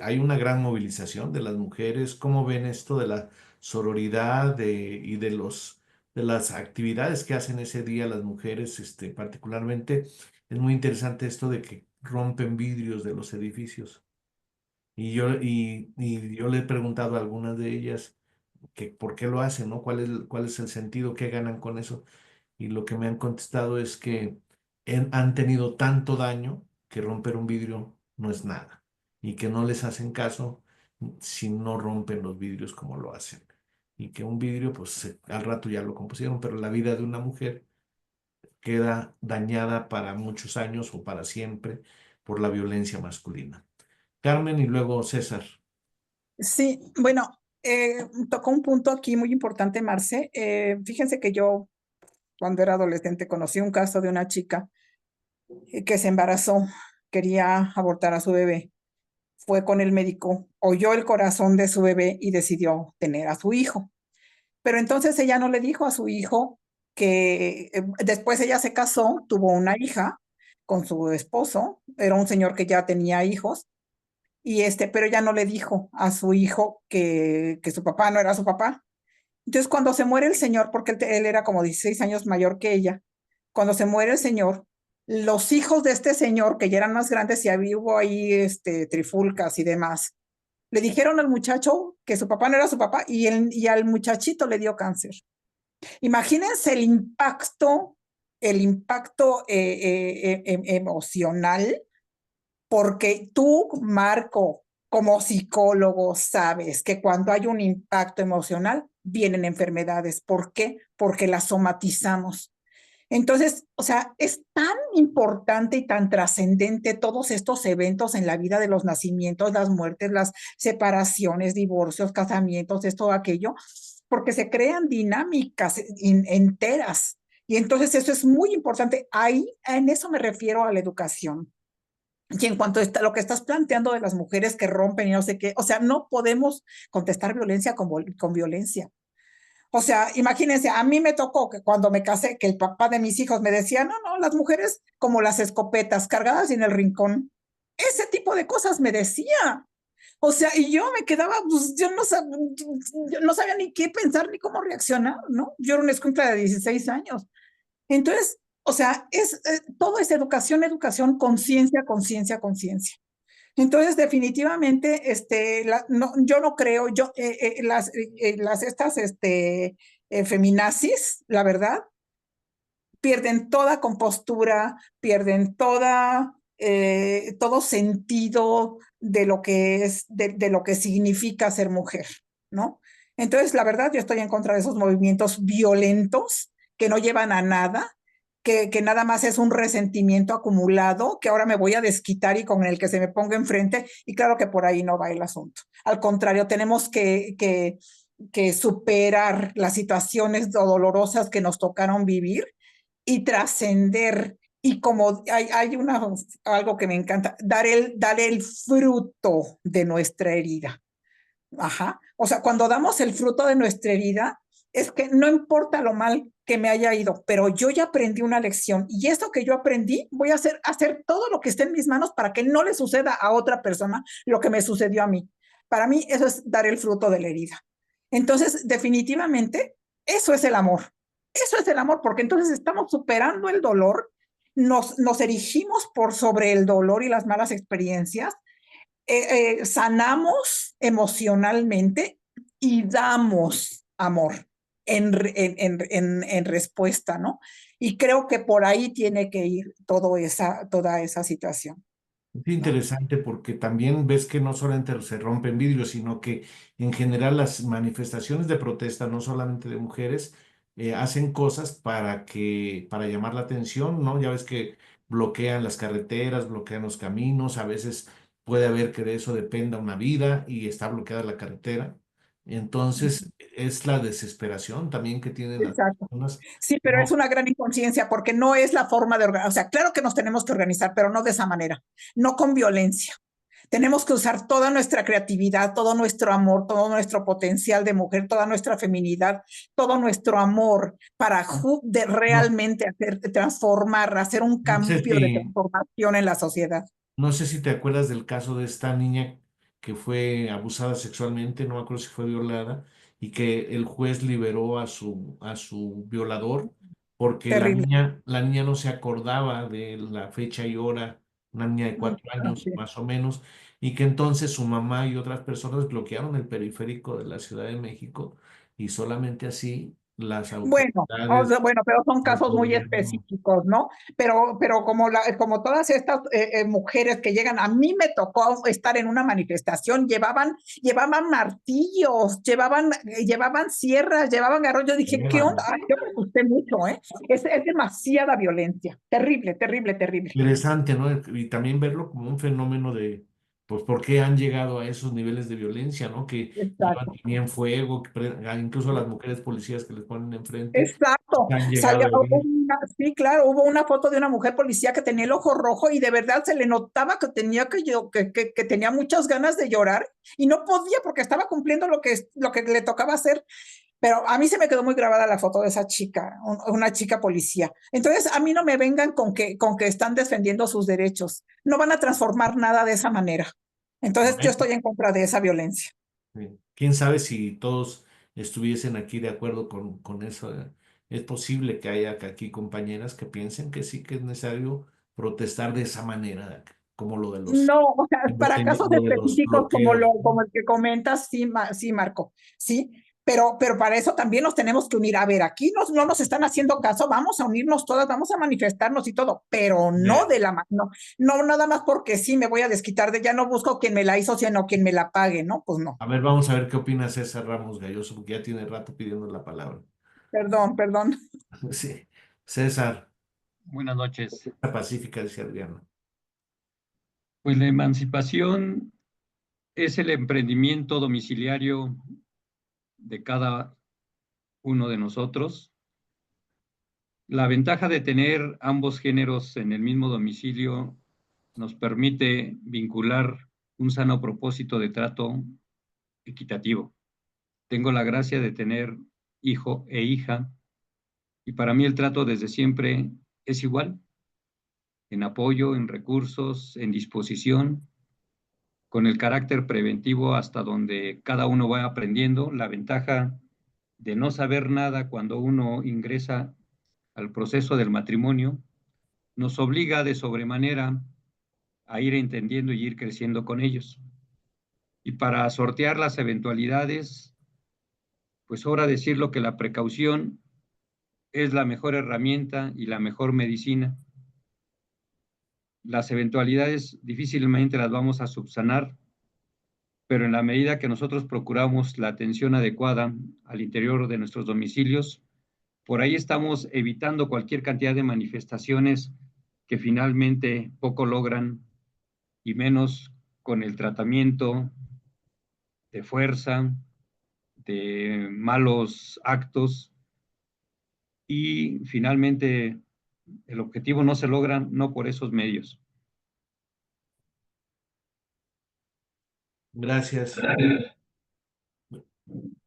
hay una gran movilización de las mujeres. ¿Cómo ven esto de la sororidad y de las actividades que hacen ese día las mujeres, particularmente. Es muy interesante esto de que rompen vidrios de los edificios. Y yo le he preguntado a algunas de ellas que por qué lo hacen, ¿no? Cuál es el sentido, qué ganan con eso? Y lo que me han contestado es que han tenido tanto daño que romper un vidrio no es nada y que no les hacen caso si no rompen los vidrios como lo hacen. Y que un vidrio, pues al rato ya lo compusieron, pero la vida de una mujer queda dañada para muchos años o para siempre por la violencia masculina. Carmen y luego César. Sí, bueno, tocó un punto aquí muy importante, Marce. Fíjense que yo, cuando era adolescente, conocí un caso de una chica que se embarazó, quería abortar a su bebé. Fue con el médico, oyó el corazón de su bebé y decidió tener a su hijo. Pero entonces ella no le dijo a su hijo que después ella se casó, tuvo una hija con su esposo, era un señor que ya tenía hijos, y pero ella no le dijo a su hijo que su papá no era su papá. Entonces cuando se muere el señor, porque él era como 16 años mayor que ella, cuando se muere el señor, los hijos de este señor, que ya eran más grandes y hubo ahí trifulcas y demás, le dijeron al muchacho que su papá no era su papá y al muchachito le dio cáncer. Imagínense el impacto emocional, porque tú, Marco, como psicólogo, sabes que cuando hay un impacto emocional, vienen enfermedades. ¿Por qué? Porque las somatizamos. Entonces, o sea, es tan importante y tan trascendente todos estos eventos en la vida de los nacimientos, las muertes, las separaciones, divorcios, casamientos, esto, aquello, porque se crean dinámicas enteras. Y entonces eso es muy importante. Ahí, en eso me refiero a la educación. Y en cuanto a lo que estás planteando de las mujeres que rompen y no sé qué, o sea, no podemos contestar violencia con violencia. O sea, imagínense, a mí me tocó que cuando me casé, que el papá de mis hijos me decía, no, no, las mujeres como las escopetas cargadas en el rincón. Ese tipo de cosas me decía. O sea, y yo me quedaba, pues yo no sabía ni qué pensar ni cómo reaccionar, ¿no? Yo era una escuela de 16 años. Entonces, o sea, todo es educación, educación, conciencia, conciencia, conciencia. Entonces, definitivamente, no, yo no creo, estas feminazis, la verdad, pierden toda compostura, pierden todo sentido de lo que es, de lo que significa ser mujer, ¿no? Entonces, la verdad, yo estoy en contra de esos movimientos violentos que no llevan a nada, que nada más es un resentimiento acumulado, que ahora me voy a desquitar y con el que se me ponga enfrente, y claro que por ahí no va el asunto. Al contrario, tenemos que superar las situaciones dolorosas que nos tocaron vivir y trascender. Y como hay algo que me encanta, dar el fruto de nuestra herida. Ajá. O sea, cuando damos el fruto de nuestra herida, es que no importa lo mal que me haya ido, pero yo ya aprendí una lección y eso que yo aprendí, voy a hacer todo lo que esté en mis manos para que no le suceda a otra persona lo que me sucedió a mí. Para mí, eso es dar el fruto de la herida. Entonces, definitivamente, eso es el amor. Eso es el amor, porque entonces estamos superando el dolor, nos erigimos por sobre el dolor y las malas experiencias, sanamos emocionalmente y damos amor en respuesta, ¿no? Y creo que por ahí tiene que ir toda esa situación, Es ¿no? interesante porque también ves que no solamente se rompen vidrios, sino que en general las manifestaciones de protesta, no solamente de mujeres, hacen cosas para llamar la atención, ¿no? Ya ves que bloquean las carreteras, bloquean los caminos, a veces puede haber que de eso dependa una vida y está bloqueada la carretera. Entonces, es la desesperación también que tienen las Exacto. personas. Sí, pero es No, una gran inconsciencia porque no es la forma de organizar. O sea, claro que nos tenemos que organizar, pero no de esa manera, no con violencia. Tenemos que usar toda nuestra creatividad, todo nuestro amor, todo nuestro potencial de mujer, toda nuestra feminidad, todo nuestro amor para no, realmente transformar, hacer un no sé cambio de si, transformación en la sociedad. No sé si te acuerdas del caso de esta niña que fue abusada sexualmente, no me acuerdo si fue violada, y que el juez liberó a su violador porque Terrible. la niña no se acordaba de la fecha y hora, una niña de 4 años Así. más o menos, y que entonces su mamá y otras personas bloquearon el periférico de la Ciudad de México y solamente así las Bueno, o autoridades sea, bueno, pero son del casos muy gobierno. específicos, ¿no? Pero como todas estas mujeres que llegan, a mí me tocó estar en una manifestación, llevaban martillos, llevaban sierras, llevaban garrotes. Yo dije, ¿qué onda? Ay, yo me asusté mucho, ¿eh? Es demasiada violencia. Terrible, terrible, terrible. Interesante, ¿no? Y también verlo como un fenómeno de, pues, por qué han llegado a esos niveles de violencia, ¿no? Que Exacto. tenían fuego, incluso las mujeres policías que les ponen enfrente, Exacto. han llegado Salía, a herir. sí, claro, hubo una foto de una mujer policía que tenía el ojo rojo y de verdad se le notaba que tenía que tenía muchas ganas de llorar y no podía porque estaba cumpliendo lo que le tocaba hacer. Pero a mí se me quedó muy grabada la foto de esa chica, una chica policía. Entonces, a mí no me vengan con que están defendiendo sus derechos. No van a transformar nada de esa manera. Entonces, yo Correcto. estoy en contra de esa violencia. Sí. ¿Quién sabe si todos estuviesen aquí de acuerdo con eso? Es posible que haya aquí compañeras que piensen que sí que es necesario protestar de esa manera, como No, o sea, para casos lo de los específicos como, bloqueos. como el que comentas, sí, sí, Marco, sí, pero para eso también nos tenemos que unir. A ver, aquí no nos están haciendo caso, vamos a unirnos todas, vamos a manifestarnos y todo, pero no Eh, de la mano, no nada más porque sí me voy a desquitar de ya no busco quien me la hizo, sino quien me la pague, ¿no? Pues no, A ver, vamos a ver qué opina César Ramos Galloso, porque ya tiene rato pidiendo la palabra. perdón, perdón. Sí, César, Buenas noches. la pacífica, dice Adriana. Pues la emancipación es el emprendimiento domiciliario de cada uno de nosotros. La ventaja de tener ambos géneros en el mismo domicilio nos permite vincular un sano propósito de trato equitativo. Tengo la gracia de tener hijo e hija y para mí el trato desde siempre es igual, en apoyo, en recursos, en disposición, con el carácter preventivo hasta donde cada uno va aprendiendo. La ventaja de no saber nada cuando uno ingresa al proceso del matrimonio nos obliga de sobremanera a ir entendiendo y ir creciendo con ellos. Y para sortear las eventualidades, pues sobra decirlo que la precaución es la mejor herramienta y la mejor medicina. Las eventualidades difícilmente las vamos a subsanar, pero en la medida que nosotros procuramos la atención adecuada al interior de nuestros domicilios, por ahí estamos evitando cualquier cantidad de manifestaciones que finalmente poco logran y menos con el tratamiento de fuerza, de malos actos y finalmente el objetivo no se logra no por esos medios. Gracias,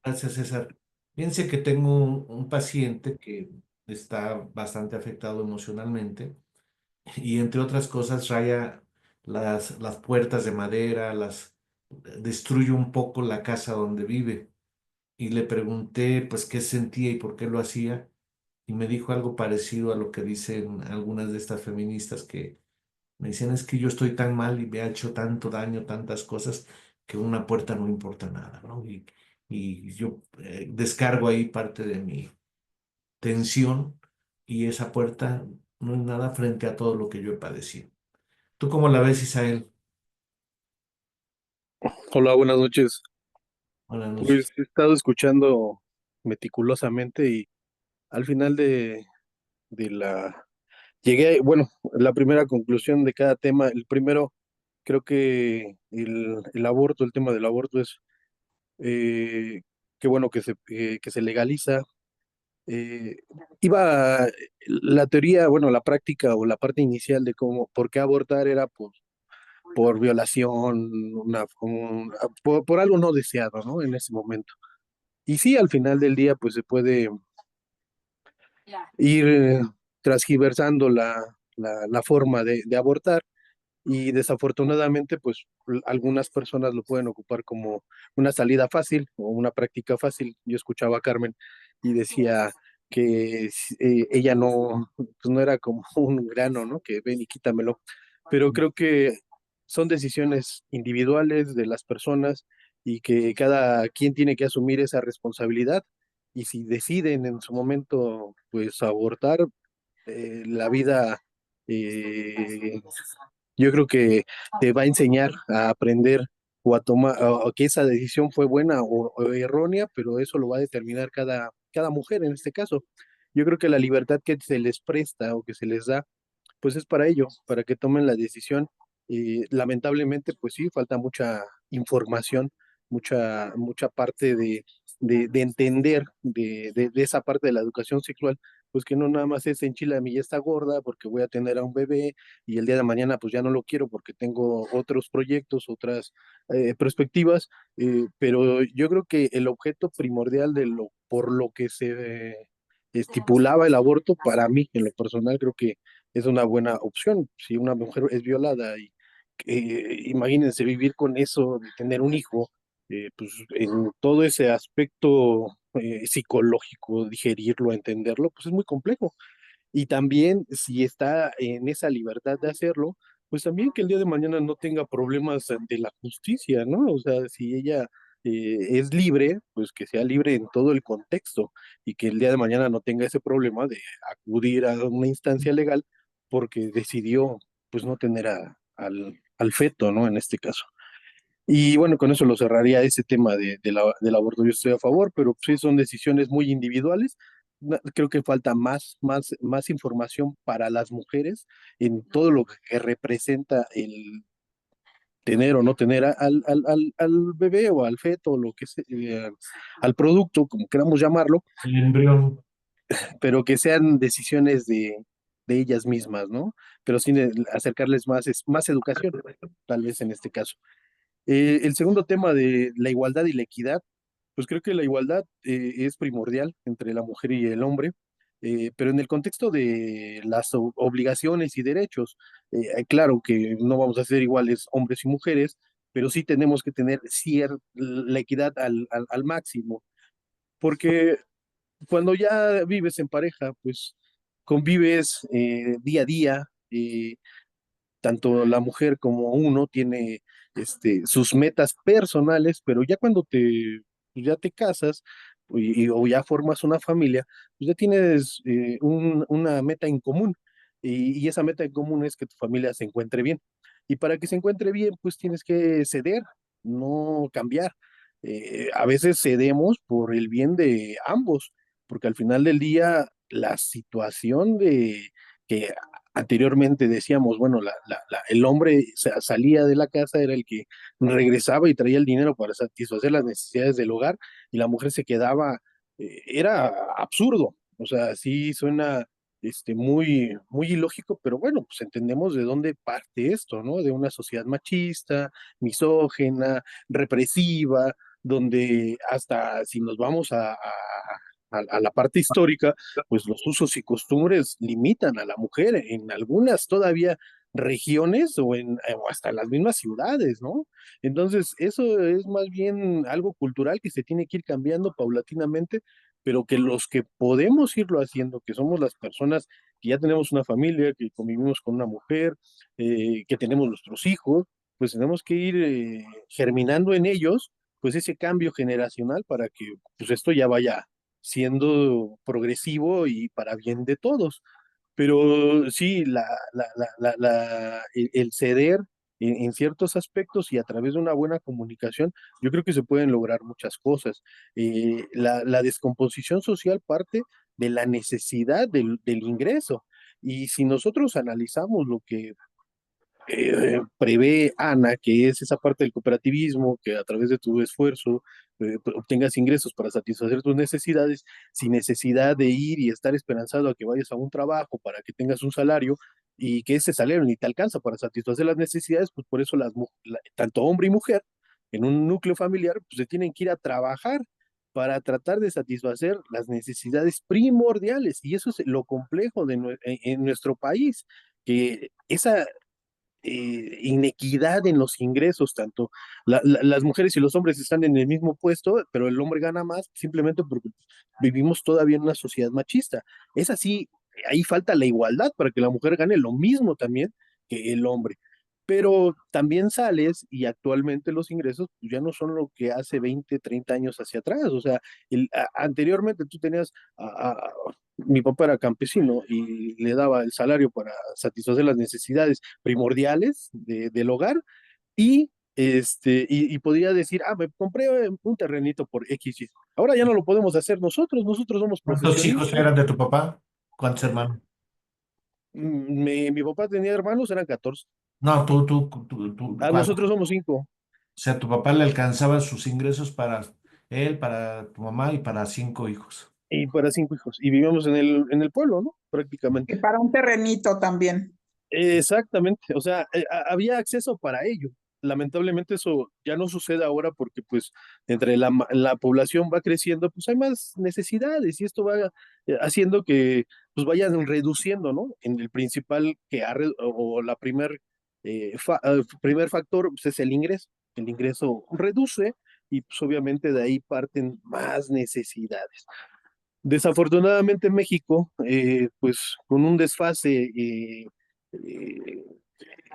gracias César. Fíjense que tengo un paciente que está bastante afectado emocionalmente y entre otras cosas raya las puertas de madera, destruye un poco la casa donde vive. Y le pregunté pues qué sentía y por qué lo hacía y me dijo algo parecido a lo que dicen algunas de estas feministas que me dicen es que yo estoy tan mal y me ha hecho tanto daño, tantas cosas, que una puerta no importa nada, ¿no? Y yo descargo ahí parte de mi tensión y esa puerta no es nada frente a todo lo que yo he padecido. ¿Tú cómo la ves, Isael? Hola, buenas noches. Buenas noches. Pues he estado escuchando meticulosamente y al final de la... Llegué, bueno, la primera conclusión de cada tema, el primero, creo que el aborto, el tema del aborto es, eh, qué bueno que se legaliza. Eh, la teoría, bueno, la práctica o la parte inicial de cómo, por qué abortar era por violación, por algo no deseado, ¿no? En ese momento. Y sí, al final del día, pues se puede ir transgiversando la forma de abortar, y desafortunadamente pues algunas personas lo pueden ocupar como una salida fácil o una práctica fácil. Yo escuchaba a Carmen y decía que ella no, pues no era como un grano, ¿no? Que ven y quítamelo, pero creo que son decisiones individuales de las personas y que cada quien tiene que asumir esa responsabilidad y si deciden en su momento pues abortar, la vida, eh, yo creo que te va a enseñar a aprender o a tomar, o que esa decisión fue buena o errónea, pero eso lo va a determinar cada mujer en este caso. Yo creo que la libertad que se les presta o que se les da pues es para ello, para que tomen la decisión. Lamentablemente, pues sí, falta mucha información, mucha parte de entender de esa parte de la educación sexual, pues que no nada más es enchila, mi ya está gorda porque voy a tener a un bebé y el día de mañana pues ya no lo quiero porque tengo otros proyectos, otras perspectivas, pero yo creo que el objeto primordial por lo que se estipulaba el aborto, para mí, en lo personal, creo que es una buena opción. Si una mujer es violada y imagínense vivir con eso, de tener un hijo, pues en todo ese aspecto psicológico, digerirlo, entenderlo, pues es muy complejo. Y también si está en esa libertad de hacerlo, pues también que el día de mañana no tenga problemas ante la justicia, ¿no? O sea, si ella es libre, pues que sea libre en todo el contexto y que el día de mañana no tenga ese problema de acudir a una instancia legal porque decidió pues no tener al feto, ¿no? En este caso. Y bueno, con eso lo cerraría ese tema del aborto. Yo estoy a favor, pero sí son decisiones muy individuales. Creo que falta más información para las mujeres en todo lo que representa el tener o no tener al bebé o al feto, o lo que sea, al producto, como queramos llamarlo, El embrión. pero que sean decisiones de ellas mismas, ¿no? Pero sin acercarles más educación, tal vez en este caso. El segundo tema de la igualdad y la equidad, pues creo que la igualdad es primordial entre la mujer y el hombre, pero en el contexto de las obligaciones y derechos, claro que no vamos a ser iguales hombres y mujeres, pero sí tenemos que tener la equidad al máximo, porque cuando ya vives en pareja, pues convives día a día. Tanto la mujer como uno tiene sus metas personales, pero ya cuando pues ya te casas o ya formas una familia, pues ya tienes una meta en común y esa meta en común es que tu familia se encuentre bien. Y para que se encuentre bien, pues tienes que ceder, no cambiar. A veces cedemos por el bien de ambos, porque al final del día la situación de que anteriormente decíamos, bueno, el hombre salía de la casa, era el que regresaba y traía el dinero para satisfacer las necesidades del hogar y la mujer se quedaba, era absurdo, o sea, sí suena muy ilógico, pero bueno, pues entendemos de dónde parte esto, ¿no? De una sociedad machista, misógena, represiva, donde hasta si nos vamos a la parte histórica, pues los usos y costumbres limitan a la mujer en algunas todavía regiones o hasta las mismas ciudades, ¿no? Entonces, eso es más bien algo cultural que se tiene que ir cambiando paulatinamente, pero que los que podemos irlo haciendo, que somos las personas que ya tenemos una familia, que convivimos con una mujer, que tenemos nuestros hijos, pues tenemos que ir germinando en ellos, pues ese cambio generacional para que pues esto ya vaya siendo progresivo y para bien de todos. Pero sí, el ceder en ciertos aspectos y a través de una buena comunicación, yo creo que se pueden lograr muchas cosas. La descomposición social parte de la necesidad del ingreso. Y si nosotros analizamos lo que prevé Ana, que es esa parte del cooperativismo, que a través de tu esfuerzo obtengas ingresos para satisfacer tus necesidades, sin necesidad de ir y estar esperanzado a que vayas a un trabajo para que tengas un salario y que ese salario ni te alcanza para satisfacer las necesidades, pues por eso tanto hombre y mujer en un núcleo familiar, pues se tienen que ir a trabajar para tratar de satisfacer las necesidades primordiales. Y eso es lo complejo en nuestro país, que inequidad en los ingresos, tanto las mujeres y los hombres están en el mismo puesto, pero el hombre gana más simplemente porque vivimos todavía en una sociedad machista. Es así, ahí falta la igualdad para que la mujer gane lo mismo también que el hombre. Pero también sales y actualmente los ingresos pues, ya no son lo que hace 20, 30 años hacia atrás. O sea, anteriormente tú tenías mi papá era campesino y le daba el salario para satisfacer las necesidades primordiales del hogar y, y podía decir, me compré un terrenito por X. Y". Ahora ya no lo podemos hacer nosotros somos ¿Cuántos hijos profesionistas. eran de tu papá? ¿Cuántos hermanos? Mi papá tenía hermanos, eran 14. No, ¿cuántos? Nosotros somos 5. O sea, tu papá le alcanzaba sus ingresos para él, para tu mamá y para 5 hijos. Y para 5 hijos. Y vivíamos en el pueblo, ¿no? Prácticamente. Y para un terrenito también. Exactamente, o sea, había acceso para ello. Lamentablemente eso ya no sucede ahora porque pues entre la población va creciendo, pues hay más necesidades y esto va haciendo que pues vayan reduciendo, ¿no? En el principal o la primer factor pues, es el ingreso. El ingreso reduce y pues obviamente de ahí parten más necesidades. Desafortunadamente en México, pues con un desfase eh,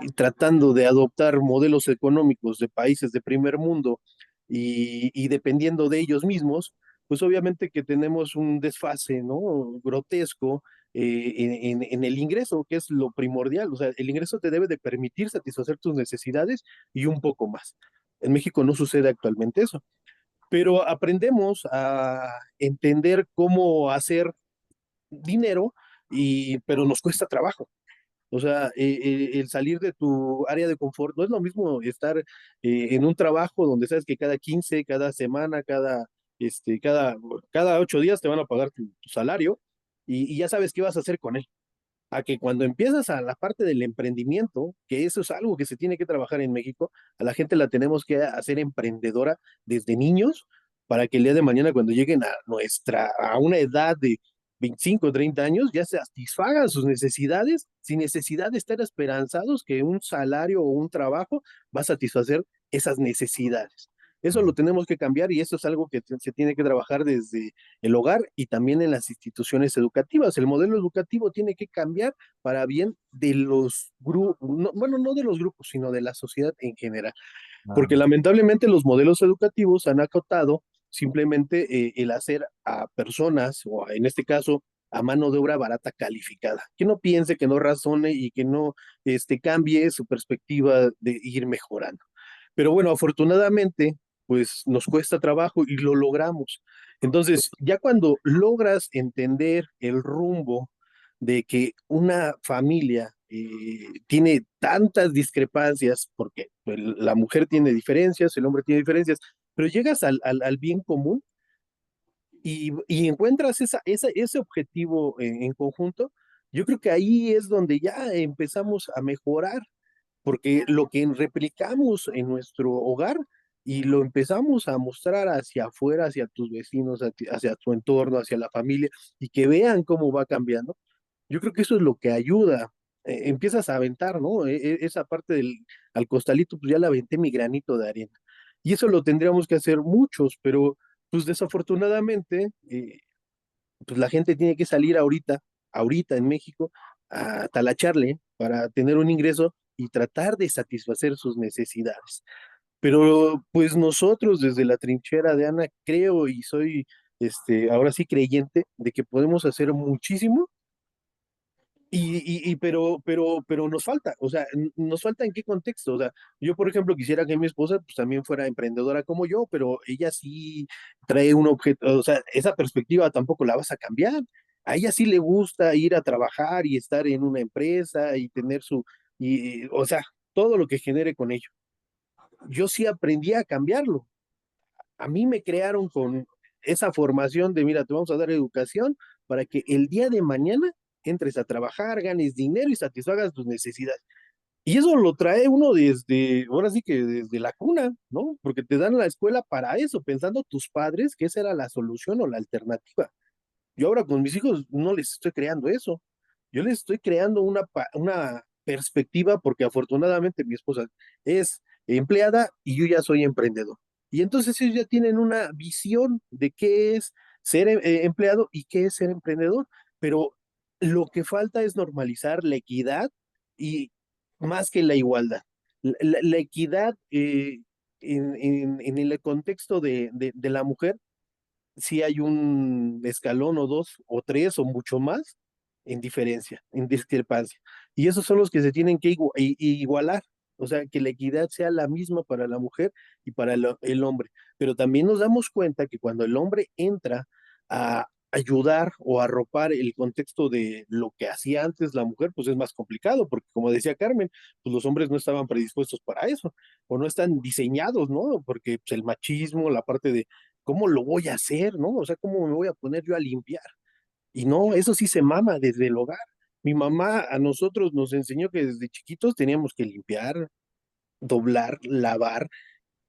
y tratando de adoptar modelos económicos de países de primer mundo y dependiendo de ellos mismos, pues obviamente que tenemos un desfase, ¿no? Grotesco en el ingreso, que es lo primordial. O sea, el ingreso te debe de permitir satisfacer tus necesidades y un poco más. En México no sucede actualmente eso, pero aprendemos a entender cómo hacer dinero, pero nos cuesta trabajo. O sea, el salir de tu área de confort no es lo mismo estar en un trabajo donde sabes que cada 15, cada semana, cada 8 días te van a pagar tu salario y ya sabes qué vas a hacer con él. A que cuando empiezas a la parte del emprendimiento, que eso es algo que se tiene que trabajar en México, a la gente la tenemos que hacer emprendedora desde niños para que el día de mañana cuando lleguen a una edad de 25 o 30 años, ya satisfagan sus necesidades sin necesidad de estar esperanzados que un salario o un trabajo va a satisfacer esas necesidades. Eso lo tenemos que cambiar y eso es algo que se tiene que trabajar desde el hogar y también en las instituciones educativas. El modelo educativo tiene que cambiar para bien de los grupos, bueno, no de los grupos, sino de la sociedad en general. Porque lamentablemente los modelos educativos han acotado simplemente el hacer a personas, o en este caso, a mano de obra barata calificada, que no piense, que no razone y que no cambie su perspectiva de ir mejorando. Pero bueno, afortunadamente, pues nos cuesta trabajo y lo logramos. Entonces, ya cuando logras entender el rumbo de que una familia tiene tantas discrepancias, porque la mujer tiene diferencias, el hombre tiene diferencias, pero llegas al bien común y encuentras ese objetivo en conjunto, yo creo que ahí es donde ya empezamos a mejorar porque lo que replicamos en nuestro hogar y lo empezamos a mostrar hacia afuera, hacia tus vecinos, hacia tu entorno, hacia la familia, y que vean cómo va cambiando, yo creo que eso es lo que ayuda. Empiezas a aventar, ¿no? Esa parte al costalito, pues ya le aventé mi granito de arena. Y eso lo tendríamos que hacer muchos, pero pues desafortunadamente, pues la gente tiene que salir ahorita en México, a talacharle para tener un ingreso y tratar de satisfacer sus necesidades. Pero pues nosotros desde la trinchera de Ana creo y soy ahora sí creyente de que podemos hacer muchísimo pero nos falta, o sea, nos falta en qué contexto, o sea, yo por ejemplo quisiera que mi esposa pues también fuera emprendedora como yo, pero ella sí trae un objeto, o sea, esa perspectiva tampoco la vas a cambiar. A ella sí le gusta ir a trabajar y estar en una empresa y tener o sea, todo lo que genere con ello. Yo sí aprendí a cambiarlo. A mí me crearon con esa formación de, mira, te vamos a dar educación para que el día de mañana entres a trabajar, ganes dinero y satisfagas tus necesidades. Y eso lo trae uno ahora sí que desde la cuna, ¿no? Porque te dan la escuela para eso, pensando tus padres que esa era la solución o la alternativa. Yo ahora con mis hijos no les estoy creando eso. Yo les estoy creando una perspectiva, porque afortunadamente mi esposa es empleada y yo ya soy emprendedor. Y entonces ellos ya tienen una visión de qué es ser empleado y qué es ser emprendedor, pero lo que falta es normalizar la equidad y más que la igualdad. La equidad en el contexto de la mujer, si hay un escalón o dos o tres o mucho más en diferencia, en discrepancia. Y esos son los que se tienen que igualar. O sea, que la equidad sea la misma para la mujer y para el hombre. Pero también nos damos cuenta que cuando el hombre entra a ayudar o arropar el contexto de lo que hacía antes la mujer, pues es más complicado, porque como decía Carmen, pues los hombres no estaban predispuestos para eso, o no están diseñados, ¿no? Porque pues, el machismo, la parte de ¿cómo lo voy a hacer, no? O sea, ¿cómo me voy a poner yo a limpiar? Y no, eso sí se mama desde el hogar. Mi mamá a nosotros nos enseñó que desde chiquitos teníamos que limpiar, doblar, lavar,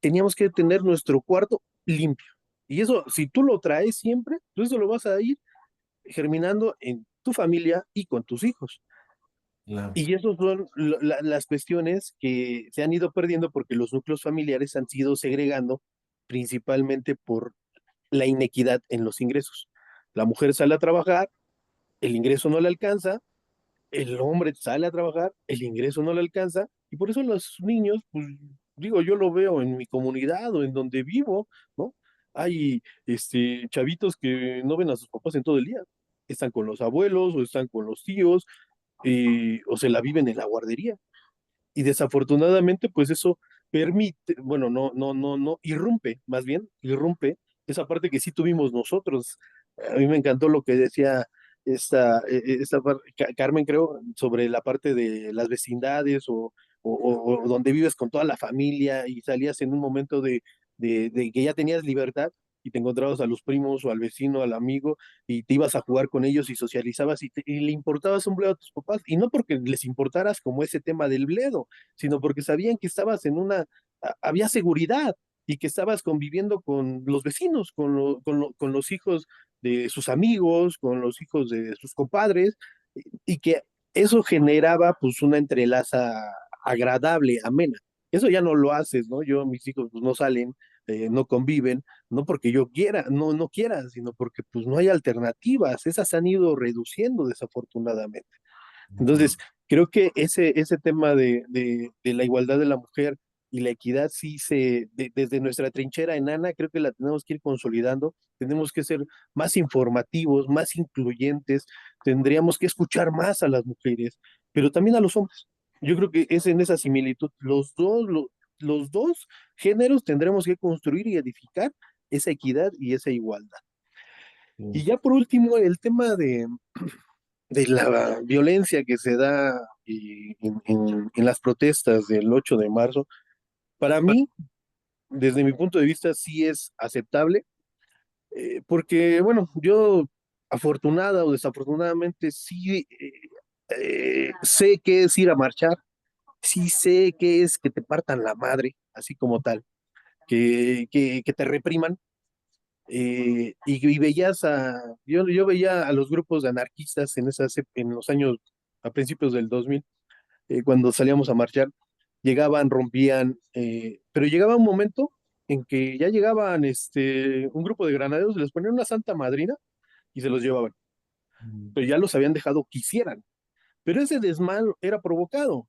teníamos que tener nuestro cuarto limpio. Y eso, si tú lo traes siempre, pues eso lo vas a ir germinando en tu familia y con tus hijos. Claro. Y esas son las cuestiones que se han ido perdiendo porque los núcleos familiares han sido segregando principalmente por la inequidad en los ingresos. La mujer sale a trabajar, el ingreso no le alcanza, el hombre sale a trabajar, el ingreso no le alcanza, y por eso los niños, pues digo, yo lo veo en mi comunidad o en donde vivo, ¿no? Hay chavitos que no ven a sus papás en todo el día, están con los abuelos o están con los tíos, o se la viven en la guardería. Y desafortunadamente, pues eso permite, bueno, no, irrumpe, más bien, irrumpe esa parte que sí tuvimos nosotros. A mí me encantó lo que decía Carmen, creo, sobre la parte de las vecindades o donde vives con toda la familia y salías en un momento de que ya tenías libertad y te encontrabas a los primos o al vecino, al amigo, y te ibas a jugar con ellos y socializabas y le importabas un bledo a tus papás, y no porque les importaras como ese tema del bledo, sino porque sabían que estabas había seguridad y que estabas conviviendo con los vecinos, con los hijos de sus amigos, con los hijos de sus compadres, y que eso generaba pues una entrelaza agradable, amena. Eso ya no lo haces, ¿no? Mis hijos pues, no salen, no conviven, no porque yo quiera, no quiera, sino porque pues no hay alternativas, esas se han ido reduciendo desafortunadamente. Entonces, creo que ese tema de la igualdad de la mujer y la equidad, sí desde nuestra trinchera enana, creo que la tenemos que ir consolidando, tenemos que ser más informativos, más incluyentes, tendríamos que escuchar más a las mujeres, pero también a los hombres. Yo creo que es en esa similitud, los dos géneros tendremos que construir y edificar esa equidad y esa igualdad. Y ya por último, el tema de la violencia que se da en las protestas del 8 de marzo, para mí, desde mi punto de vista, sí es aceptable, porque, bueno, yo afortunada o desafortunadamente sí sé qué es ir a marchar, sí sé qué es que te partan la madre, así como tal, que te repriman. Y veías yo veía a los grupos de anarquistas en los años, a principios del 2000, cuando salíamos a marchar, llegaban, rompían, pero llegaba un momento en que ya llegaban un grupo de granaderos, les ponían una santa madrina y se los llevaban, pero ya los habían dejado que hicieran. Pero ese desmán era provocado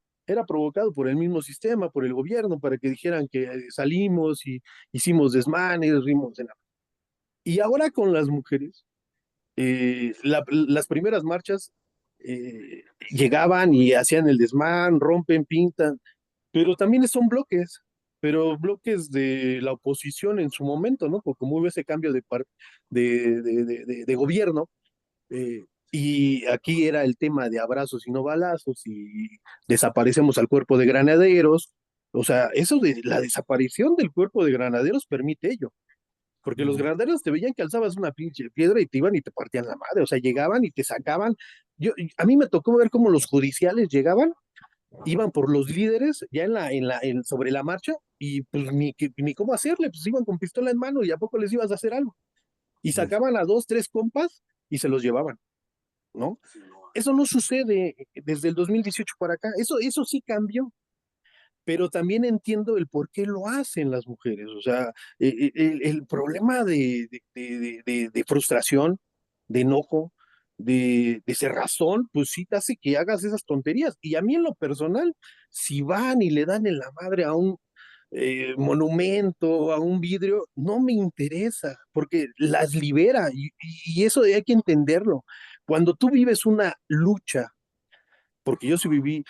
por el mismo sistema, por el gobierno, para que dijeran que salimos y hicimos desmanes, rimos de nada. Y ahora con las mujeres, las primeras marchas llegaban y hacían el desmán, rompen, pintan, pero también son bloques, pero bloques de la oposición en su momento, ¿no? Porque como hubo ese cambio de gobierno, y aquí era el tema de abrazos y no balazos, y desaparecemos al cuerpo de granaderos, o sea, eso de la desaparición del cuerpo de granaderos permite ello. Porque los granaderos te veían que alzabas una pinche piedra y te iban y te partían la madre, o sea, llegaban y te sacaban. A mí me tocó ver cómo los judiciales llegaban, iban por los líderes ya sobre la marcha y pues ni cómo hacerle, pues iban con pistola en mano y a poco les ibas a hacer algo. Y sacaban a dos, tres compas y se los llevaban, ¿no? Eso no sucede desde el 2018 para acá, eso sí cambió, pero también entiendo el por qué lo hacen las mujeres. O sea, el problema de frustración, de enojo, de cerrazón, pues sí te hace que hagas esas tonterías. Y a mí en lo personal, si van y le dan en la madre a un monumento, a un vidrio, no me interesa, porque las libera y eso hay que entenderlo. Cuando tú vives una lucha, porque yo sí viví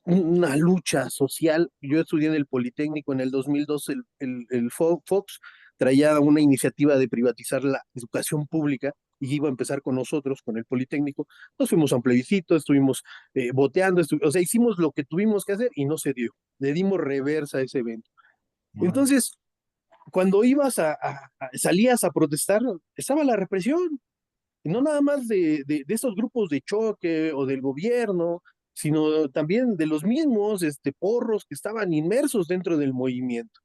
una lucha social. Yo estudié en el Politécnico en el 2002, Fox traía una iniciativa de privatizar la educación pública y iba a empezar con nosotros, con el Politécnico. Nos fuimos a un plebiscito, estuvimos voteando, o sea, hicimos lo que tuvimos que hacer y no se dio. Le dimos reversa a ese evento. Entonces, cuando salías a protestar, estaba la represión, y no nada más de esos grupos de choque o del gobierno, sino también de los mismos porros que estaban inmersos dentro del movimiento.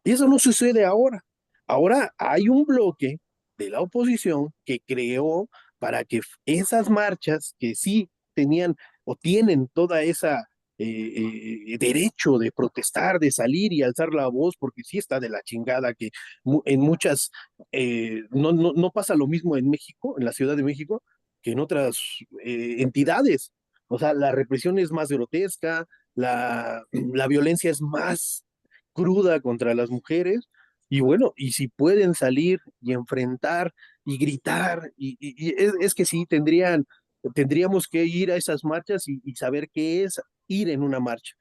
Y eso no sucede ahora. Ahora hay un bloque de la oposición que creó para que esas marchas que sí tenían o tienen toda esa derecho de protestar, de salir y alzar la voz, porque sí está de la chingada que en muchas, no pasa lo mismo en México, en la Ciudad de México, que en otras entidades. O sea, la represión es más grotesca, la violencia es más cruda contra las mujeres, y bueno, y si pueden salir y enfrentar y gritar, y es que sí, tendríamos que ir a esas marchas y saber qué es ir en una marcha.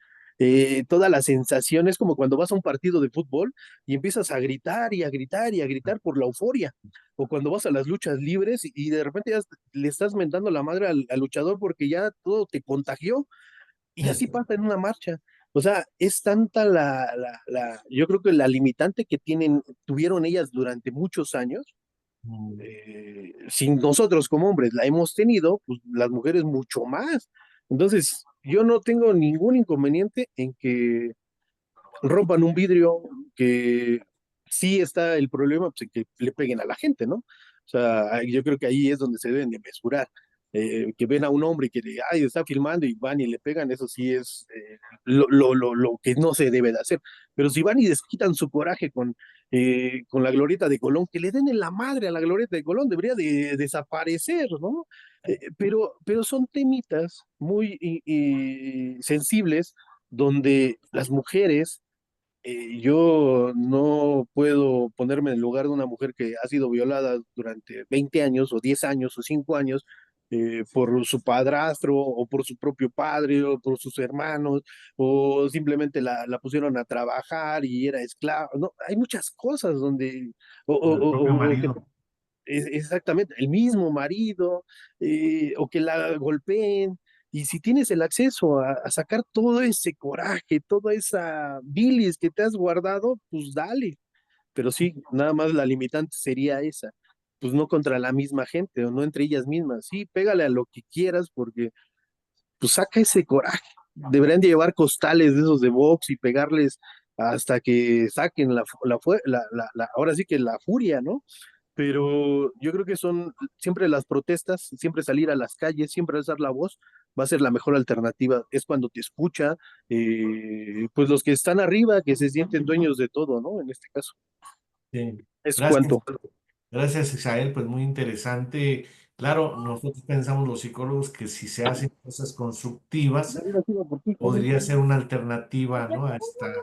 Toda la sensación es como cuando vas a un partido de fútbol y empiezas a gritar y a gritar y a gritar por la euforia, o cuando vas a las luchas libres y de repente ya le estás mentando la madre al luchador porque ya todo te contagió, y así pasa en una marcha. O sea, es tanta yo creo que la limitante que tuvieron ellas durante muchos años, sin nosotros como hombres la hemos tenido, pues las mujeres mucho más. Entonces, yo no tengo ningún inconveniente en que rompan un vidrio, que sí está el problema, pues, en que le peguen a la gente, ¿no? O sea, yo creo que ahí es donde se deben de mesurar. Que ven a un hombre que ay, está filmando y van y le pegan, eso sí es lo que no se debe de hacer. Pero si van y desquitan su coraje con la glorieta de Colón, que le den en la madre a la glorieta de Colón, debería de desaparecer, ¿no? Pero son temitas muy sensibles donde las mujeres, yo no puedo ponerme en el lugar de una mujer que ha sido violada durante 20 años o 10 años o 5 años por su padrastro o por su propio padre o por sus hermanos, o simplemente la pusieron a trabajar y era esclava. No, hay muchas cosas donde, Por el propio o que marido. exactamente, el mismo marido, o que la golpeen. Y si tienes el acceso a sacar todo ese coraje, toda esa bilis que te has guardado, pues dale. Pero sí, nada más la limitante sería esa. Pues no contra la misma gente o no entre ellas mismas. Sí, pégale a lo que quieras porque pues saca ese coraje. Deberían de llevar costales de esos de box y pegarles hasta que saquen ahora sí que la furia, ¿no? Pero yo creo que son siempre las protestas, siempre salir a las calles, siempre alzar la voz, va a ser la mejor alternativa. Es cuando te escucha, pues los que están arriba, que se sienten dueños de todo, ¿no? En este caso. Sí. Es Gracias. cuanto. Gracias, Isael. Pues muy interesante. Claro, nosotros pensamos los psicólogos que si se hacen cosas constructivas, podría ser una alternativa, ¿no? A esta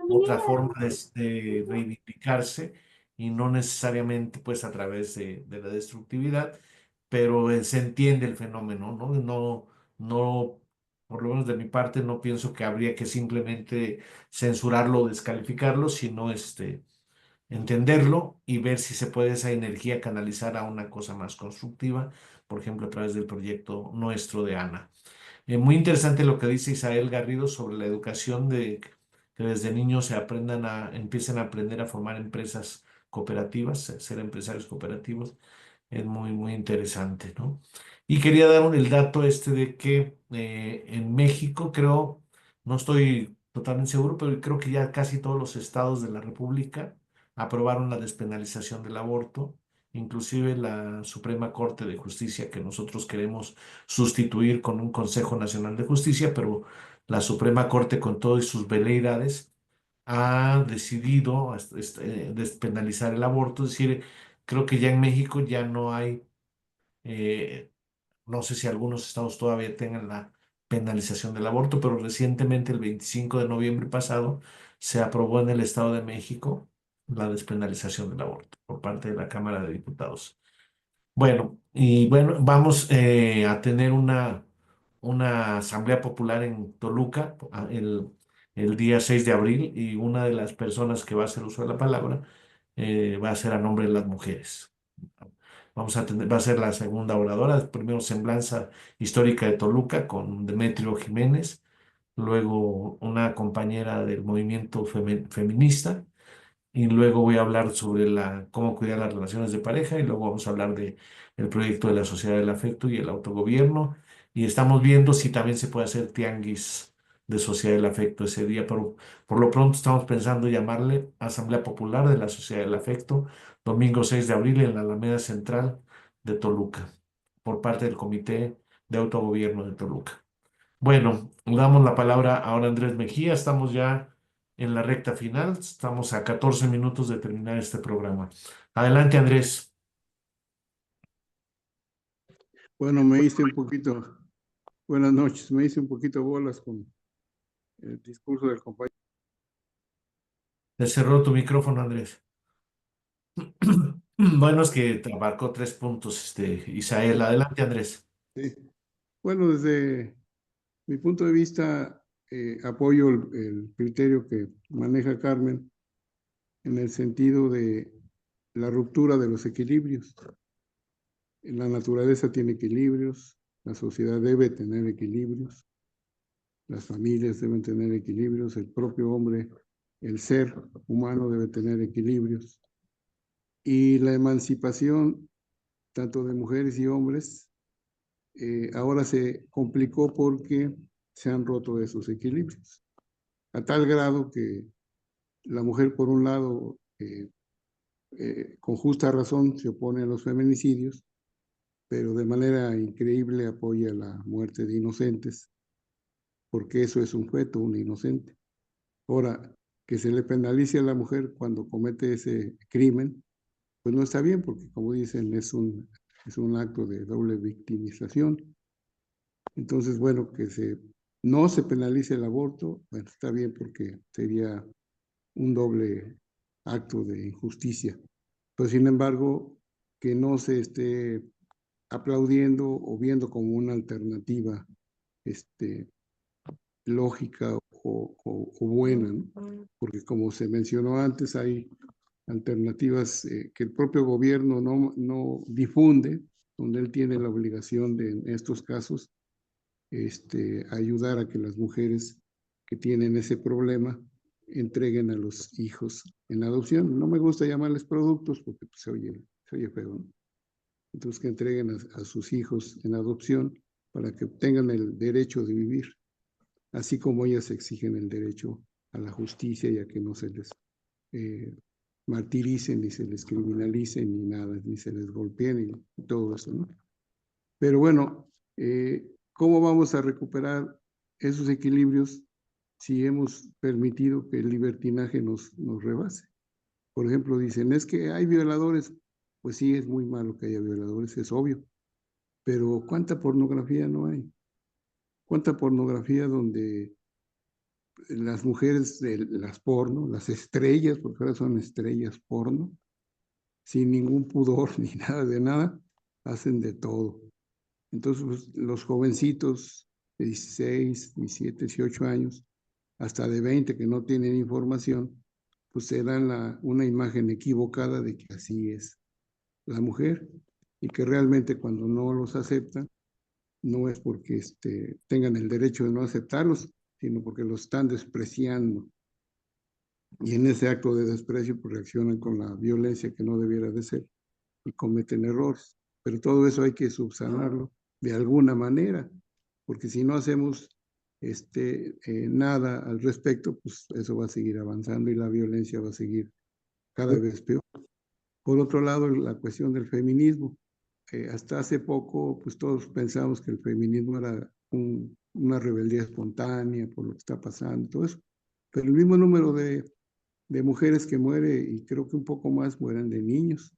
otra forma de reivindicarse y no necesariamente pues a través de la destructividad, pero se entiende el fenómeno, ¿no? No, por lo menos de mi parte, no pienso que habría que simplemente censurarlo o descalificarlo, sino entenderlo y ver si se puede esa energía canalizar a una cosa más constructiva, por ejemplo, a través del proyecto nuestro de Ana. Muy interesante lo que dice Isael Garrido sobre la educación de que desde niños empiecen a aprender a formar empresas cooperativas, ser empresarios cooperativos. Es muy, muy interesante, ¿no? Y quería dar el dato de que en México creo, no estoy totalmente seguro, pero creo que ya casi todos los estados de la República aprobaron la despenalización del aborto inclusive la Suprema Corte de Justicia, que nosotros queremos sustituir con un Consejo Nacional de Justicia, pero la Suprema Corte con todas sus veleidades ha decidido despenalizar el aborto. Es decir, creo que ya en México ya no hay, eh, no sé si algunos estados todavía tengan la penalización del aborto, pero recientemente, el 25 de noviembre pasado, se aprobó en el Estado de México la despenalización del aborto por parte de la Cámara de Diputados. Bueno, y bueno, vamos a tener una asamblea popular en Toluca el día 6 de abril, y una de las personas que va a hacer uso de la palabra va a ser a nombre de las mujeres. Va a ser la segunda oradora, primero Semblanza Histórica de Toluca con Demetrio Jiménez, luego una compañera del movimiento feminista, y luego voy a hablar sobre cómo cuidar las relaciones de pareja, y luego vamos a hablar de el proyecto de la sociedad del afecto y el autogobierno, y estamos viendo si también se puede hacer tianguis de sociedad del afecto ese día, pero por lo pronto estamos pensando llamarle Asamblea Popular de la Sociedad del Afecto, domingo 6 de abril en la Alameda Central de Toluca, por parte del Comité de Autogobierno de Toluca. Bueno, le damos la palabra ahora a Andrés Mejía. Estamos ya en la recta final. Estamos a 14 minutos de terminar este programa. Adelante, Andrés. Bueno, me hice un poquito, buenas noches, me hice un poquito bolas con el discurso del compañero. Te cerró tu micrófono, Andrés. Bueno, es que te abarcó 3 puntos, Isael. Adelante, Andrés. Sí. Bueno, desde mi punto de vista, apoyo el criterio que maneja Carmen en el sentido de la ruptura de los equilibrios. La naturaleza tiene equilibrios, la sociedad debe tener equilibrios, las familias deben tener equilibrios, el propio hombre, el ser humano debe tener equilibrios. Y la emancipación, tanto de mujeres y hombres, ahora se complicó porque se han roto esos equilibrios, a tal grado que la mujer, por un lado, con justa razón se opone a los feminicidios, pero de manera increíble apoya la muerte de inocentes, porque eso es un feto, un inocente. Ahora, que se le penalice a la mujer cuando comete ese crimen, pues no está bien, porque como dicen, es un acto de doble victimización. Entonces, bueno, no se penalice el aborto, bueno, está bien, porque sería un doble acto de injusticia. Pero sin embargo, que no se esté aplaudiendo o viendo como una alternativa lógica o buena, ¿no? Porque como se mencionó antes, hay alternativas que el propio gobierno no difunde, donde él tiene la obligación de, en estos casos, ayudar a que las mujeres que tienen ese problema entreguen a los hijos en adopción. No me gusta llamarles productos porque pues, se oye feo, ¿no? Entonces, que entreguen a sus hijos en adopción para que tengan el derecho de vivir, así como ellas exigen el derecho a la justicia y a que no se les martiricen, ni se les criminalicen, ni nada, ni se les golpeen, y todo eso, ¿no? Pero bueno, ¿cómo vamos a recuperar esos equilibrios si hemos permitido que el libertinaje nos rebase? Por ejemplo, dicen, es que hay violadores. Pues sí, es muy malo que haya violadores, es obvio. Pero ¿cuánta pornografía no hay? ¿Cuánta pornografía donde las mujeres de las porno, las estrellas, porque ahora son estrellas porno, sin ningún pudor ni nada de nada, hacen de todo? Entonces, pues, los jovencitos de 16, 17, 18 años, hasta de 20 que no tienen información, pues se dan una imagen equivocada de que así es la mujer, y que realmente cuando no los aceptan, no es porque tengan el derecho de no aceptarlos, sino porque los están despreciando. Y en ese acto de desprecio, pues reaccionan con la violencia que no debiera de ser y cometen errores. Pero todo eso hay que subsanarlo de alguna manera, porque si no hacemos nada al respecto, pues eso va a seguir avanzando y la violencia va a seguir cada vez peor. Por otro lado, la cuestión del feminismo. Hasta hace poco, pues todos pensamos que el feminismo era una rebeldía espontánea por lo que está pasando y todo eso. Pero el mismo número de mujeres que muere, y creo que un poco más, mueren de niños.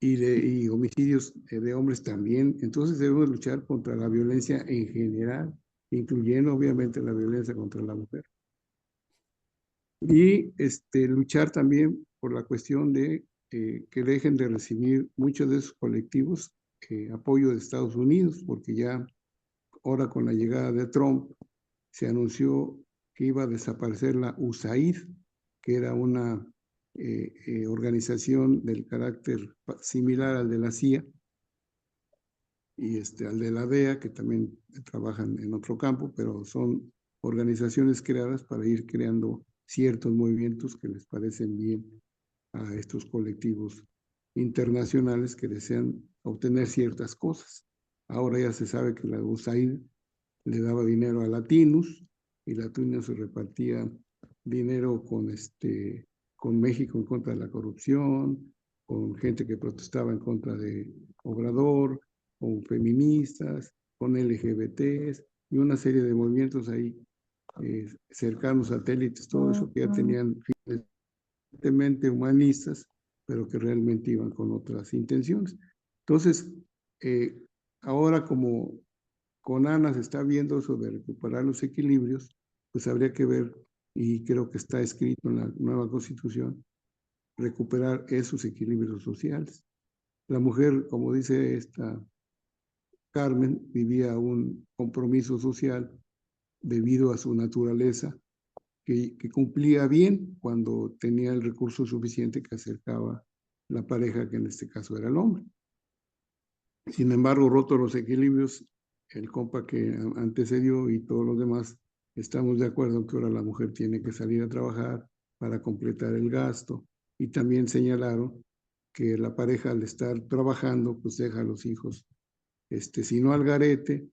Y homicidios de hombres también. Entonces debemos luchar contra la violencia en general, incluyendo obviamente la violencia contra la mujer. Y luchar también por la cuestión de que dejen de recibir muchos de esos colectivos apoyo de Estados Unidos, porque ya ahora con la llegada de Trump se anunció que iba a desaparecer la USAID, que era una organización del carácter similar al de la CIA y al de la DEA, que también trabajan en otro campo, pero son organizaciones creadas para ir creando ciertos movimientos que les parecen bien a estos colectivos internacionales que desean obtener ciertas cosas. Ahora ya se sabe que la USAID le daba dinero a Latinos y Latinos se repartía dinero con México en contra de la corrupción, con gente que protestaba en contra de Obrador, con feministas, con LGBTs y una serie de movimientos ahí cercanos, satélites, todo eso que ya tenían fines evidentemente humanistas, pero que realmente iban con otras intenciones. Entonces, ahora como con Ana se está viendo eso de recuperar los equilibrios, pues habría que ver, y creo que está escrito en la nueva Constitución, recuperar esos equilibrios sociales. La mujer, como dice esta Carmen, vivía un compromiso social debido a su naturaleza, que cumplía bien cuando tenía el recurso suficiente que acercaba la pareja, que en este caso era el hombre. Sin embargo, rotos los equilibrios, el compa que antecedió y todos los demás estamos de acuerdo que ahora la mujer tiene que salir a trabajar para completar el gasto, y también señalaron que la pareja al estar trabajando pues deja a los hijos, si no al garete,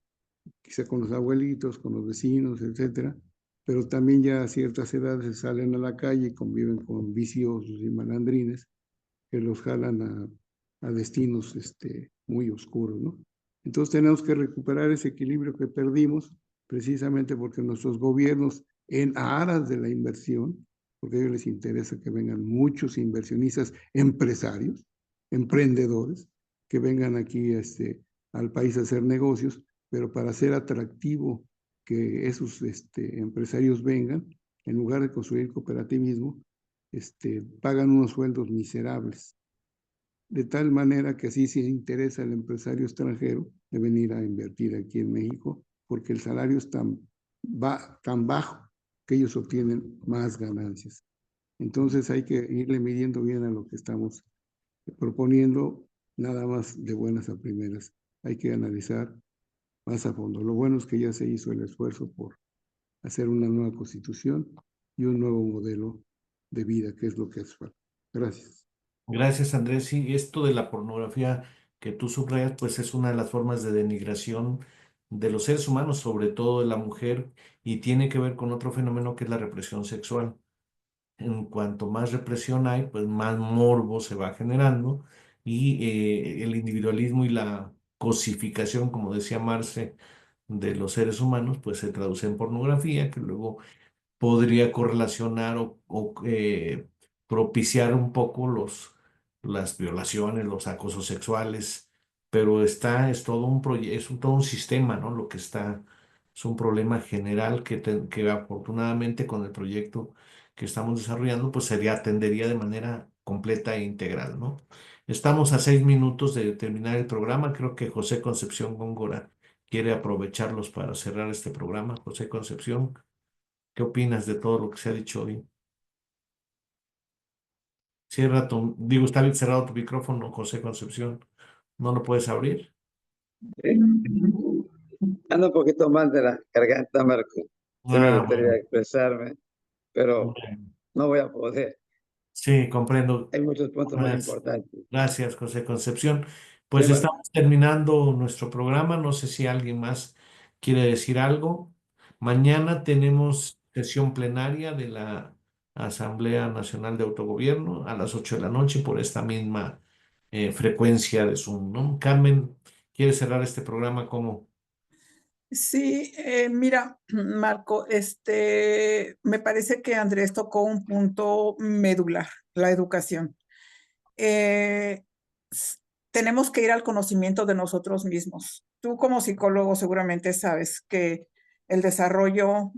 quizá con los abuelitos, con los vecinos, etcétera, pero también ya a ciertas edades salen a la calle y conviven con viciosos y malandrines que los jalan a destinos muy oscuros, ¿no? Entonces tenemos que recuperar ese equilibrio que perdimos, precisamente porque nuestros gobiernos, en aras de la inversión, porque a ellos les interesa que vengan muchos inversionistas, empresarios, emprendedores, que vengan aquí al país a hacer negocios, pero para hacer atractivo que esos empresarios vengan, en lugar de construir cooperativismo, pagan unos sueldos miserables, de tal manera que así se interesa el empresario extranjero de venir a invertir aquí en México, porque el salario es tan bajo que ellos obtienen más ganancias. Entonces hay que irle midiendo bien a lo que estamos proponiendo, nada más de buenas a primeras. Hay que analizar más a fondo. Lo bueno es que ya se hizo el esfuerzo por hacer una nueva constitución y un nuevo modelo de vida, que es lo que hace falta. Gracias. Gracias, Andrés. Sí, esto de la pornografía que tú subrayas, pues es una de las formas de denigración de los seres humanos, sobre todo de la mujer, y tiene que ver con otro fenómeno que es la represión sexual. En cuanto más represión hay, pues más morbo se va generando, y el individualismo y la cosificación, como decía Marce, de los seres humanos, pues se traduce en pornografía, que luego podría correlacionar o propiciar un poco las violaciones, los acosos sexuales, pero es todo todo un sistema, ¿no? Lo que está, es un problema general que afortunadamente con el proyecto que estamos desarrollando, pues atendería de manera completa e integral, ¿no? Estamos a 6 minutos de terminar el programa. Creo que José Concepción Góngora quiere aprovecharlos para cerrar este programa. José Concepción. ¿Qué opinas de todo lo que se ha dicho hoy? Está bien cerrado tu micrófono, José Concepción. ¿No lo puedes abrir? Ando un poquito mal de la garganta, Marco. Sí me gustaría Bueno, expresarme, pero bueno. no voy a poder. Sí, comprendo. Hay muchos puntos muy Gracias, importantes. gracias, José Concepción. Sí, Pues estamos terminando nuestro programa. No sé si alguien más quiere decir algo. Mañana tenemos sesión plenaria de la Asamblea Nacional de Autogobierno, a las 8 de la noche por esta misma frecuencia de Zoom, ¿no? Carmen, ¿quieres cerrar este programa como? Sí, mira, Marco, me parece que Andrés tocó un punto medular, la educación. Eh, s- Tenemos que ir al conocimiento de nosotros mismos. Tú como psicólogo seguramente sabes que el desarrollo,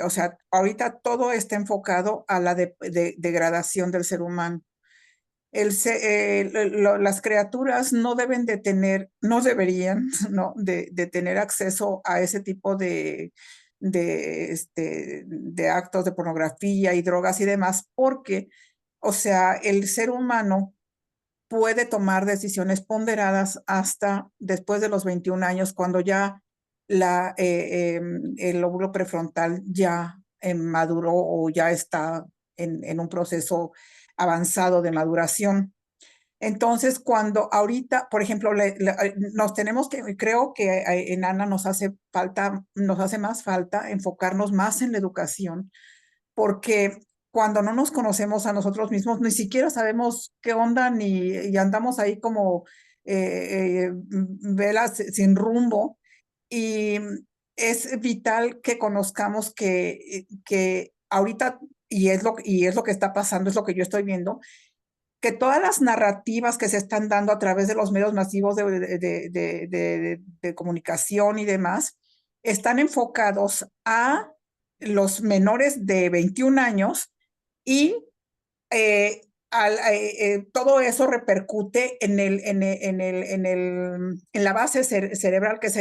o sea, ahorita todo está enfocado a la degradación del ser humano. Las criaturas no deben de tener, no deberían, ¿no? De tener acceso a ese tipo de actos de pornografía y drogas y demás, porque, o sea, el ser humano puede tomar decisiones ponderadas hasta después de los 21 años, cuando ya el lóbulo prefrontal ya maduró o ya está en un proceso avanzado de maduración. Entonces, cuando ahorita, por ejemplo, nos tenemos que, creo que en Ana nos hace falta, nos hace más falta enfocarnos más en la educación, porque cuando no nos conocemos a nosotros mismos, ni siquiera sabemos qué onda, ni y andamos ahí como velas sin rumbo. Y es vital que conozcamos que ahorita, y es lo que está pasando, es lo que yo estoy viendo, que todas las narrativas que se están dando a través de los medios masivos de comunicación y demás, están enfocados a los menores de 21 años y todo eso repercute en la base cerebral, que es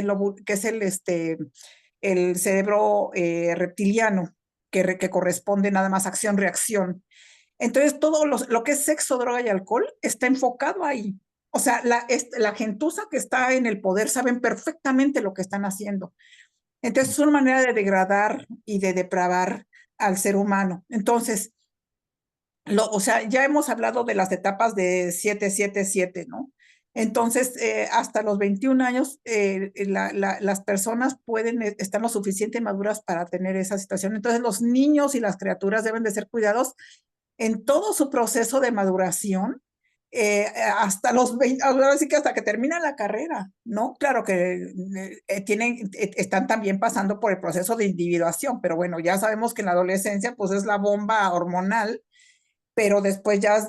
el cerebro reptiliano, que corresponde nada más acción-reacción. Entonces, todo lo que es sexo, droga y alcohol está enfocado ahí. O sea, la gentuza que está en el poder saben perfectamente lo que están haciendo. Entonces, es una manera de degradar y de depravar al ser humano. Entonces, o sea, ya hemos hablado de las etapas de 777, ¿no? Entonces, hasta los 21 años, las personas pueden estar lo suficiente maduras para tener esa situación. Entonces, los niños y las criaturas deben de ser cuidados en todo su proceso de maduración, hasta los 20, ahora sí que hasta que termina la carrera, ¿no? Claro que están también pasando por el proceso de individuación, pero bueno, ya sabemos que en la adolescencia pues es la bomba hormonal, pero después ya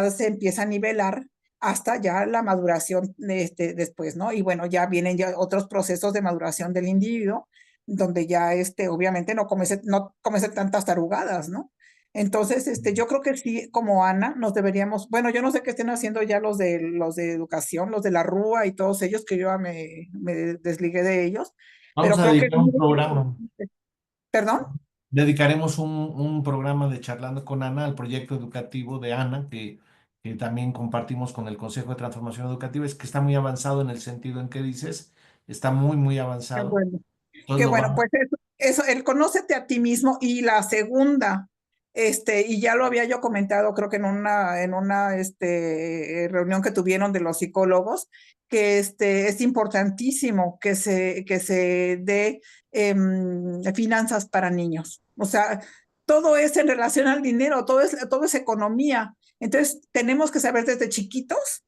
se empieza a nivelar hasta ya la maduración después, ¿no? Y bueno, ya vienen ya otros procesos de maduración del individuo, donde ya obviamente no come tantas tarugadas, ¿no? Entonces, yo creo que sí, como Ana, nos deberíamos, bueno, yo no sé qué estén haciendo ya los de educación, los de la RUA y todos ellos, que yo ya me desligué de ellos, Vamos pero a creo que es dedicar un muy programa. importante. ¿Perdón? Dedicaremos un programa de Charlando con Ana al proyecto educativo de Ana, que también compartimos con el Consejo de Transformación Educativa. Es que está muy avanzado en el sentido en que dices, está muy, muy Qué avanzado. bueno. Entonces Qué lo bueno, vamos. pues eso, el conócete a ti mismo. Y la segunda, y ya lo había yo comentado, creo que en una reunión que tuvieron de los psicólogos, que es importantísimo que se dé finanzas para niños. O sea, todo es en relación al dinero, todo es economía. Entonces, tenemos que saber desde chiquitos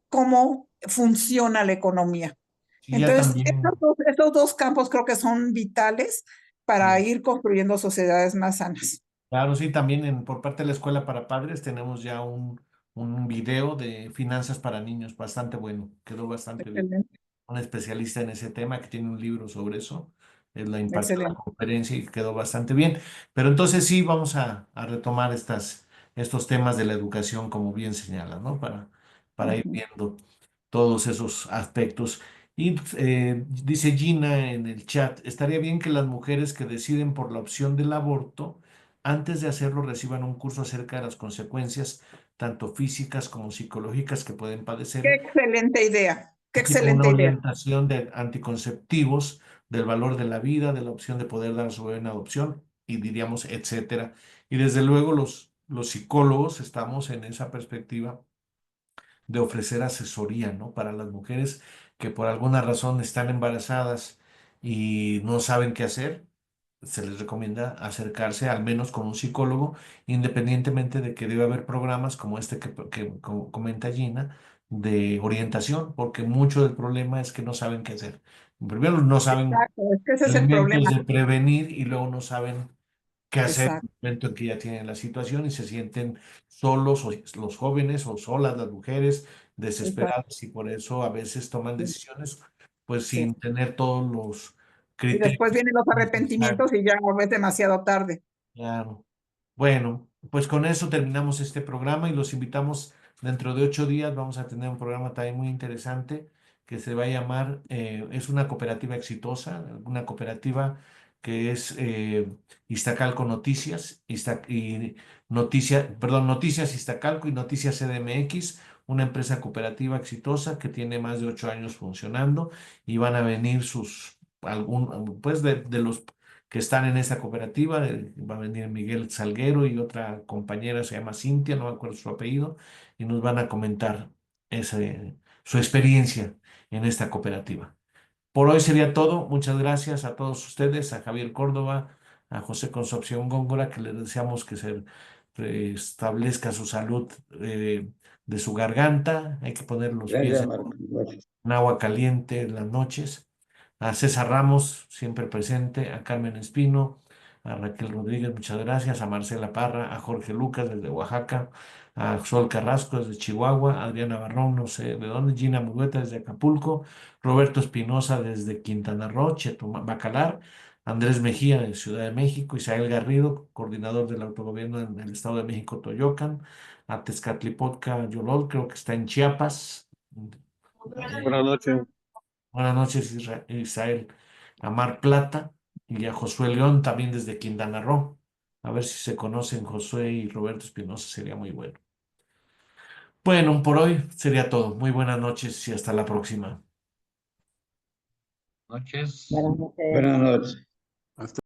cómo funciona la economía. Sí, ya Entonces, también. estos dos campos creo que son vitales para Sí. ir construyendo sociedades más sanas. Claro, sí, también por parte de la Escuela para Padres tenemos ya un video de finanzas para niños bastante bueno, quedó bastante bien. Excelente, Un especialista en ese tema que tiene un libro sobre eso, él la impactó en la excelente. conferencia y quedó bastante bien. Pero entonces sí, vamos a retomar estos temas de la educación como bien señala, ¿no? Para ir Ujú. viendo todos esos aspectos. Y dice Gina en el chat, estaría bien que las mujeres que deciden por la opción del aborto, antes de hacerlo, reciban un curso acerca de las consecuencias, tanto físicas como psicológicas, que pueden Qué padecer, excelente idea, qué así como una excelente idea. orientación de anticonceptivos, del valor de la vida, de la opción de poder dar a su bebé en adopción, y diríamos, etcétera. Y desde luego los psicólogos estamos en esa perspectiva de ofrecer asesoría, ¿no? Para las mujeres que por alguna razón están embarazadas y no saben qué hacer. se les recomienda acercarse al menos con un psicólogo, independientemente de que debe haber programas como este que comenta Gina, de orientación, porque mucho del problema es que no saben qué hacer. Primero no saben Exacto, es que ese es el elementos problema. de prevenir y luego no saben qué hacer en Exacto, el momento en que ya tienen la situación y se sienten solos, o los jóvenes, o solas las mujeres, exacto, desesperadas, y por eso a veces toman sí, decisiones pues sí. sin tener todos los Y después criterios vienen los necesarios. arrepentimientos y ya es demasiado tarde. Claro. Bueno, pues con eso terminamos este programa y los invitamos dentro de 8 días. Vamos a tener un programa también muy interesante que se va a llamar, es una cooperativa exitosa, una cooperativa que es Iztacalco Noticias, Noticias Iztacalco y Noticias CDMX, una empresa cooperativa exitosa que tiene más de 8 años funcionando, y van a venir pues de los que están en esta cooperativa. Va a venir Miguel Salguero y otra compañera, se llama Cintia, no me acuerdo su apellido, y nos van a comentar su experiencia en esta cooperativa. Por hoy sería todo. Muchas gracias a todos ustedes, a Javier Córdoba, a José Concepción Góngora, que les deseamos que se restablezca su salud de su garganta. Hay que poner los pies Gracias, Marco. Gracias. en agua caliente en las noches. A César Ramos, siempre presente, a Carmen Espino, a Raquel Rodríguez, muchas gracias, a Marcela Parra, a Jorge Lucas desde Oaxaca, a Sol Carrasco desde Chihuahua, a Adriana Barrón, no sé de dónde, Gina Mugueta desde Acapulco, Roberto Espinosa desde Quintana Roo, Bacalar, Andrés Mejía de Ciudad de México, Isael Garrido, coordinador del autogobierno en el Estado de México, Toyocan, a Tezcatlipoca Yolol, creo que está en Chiapas. Buenas noches. Buenas noches, Israel. A Mar Plata y a Josué León, también desde Quintana Roo. A ver si se conocen Josué y Roberto Espinosa, sería muy bueno. Bueno, por hoy sería todo. Muy buenas noches y hasta la próxima. Noches. Buenas noches. Buenas noches. Hasta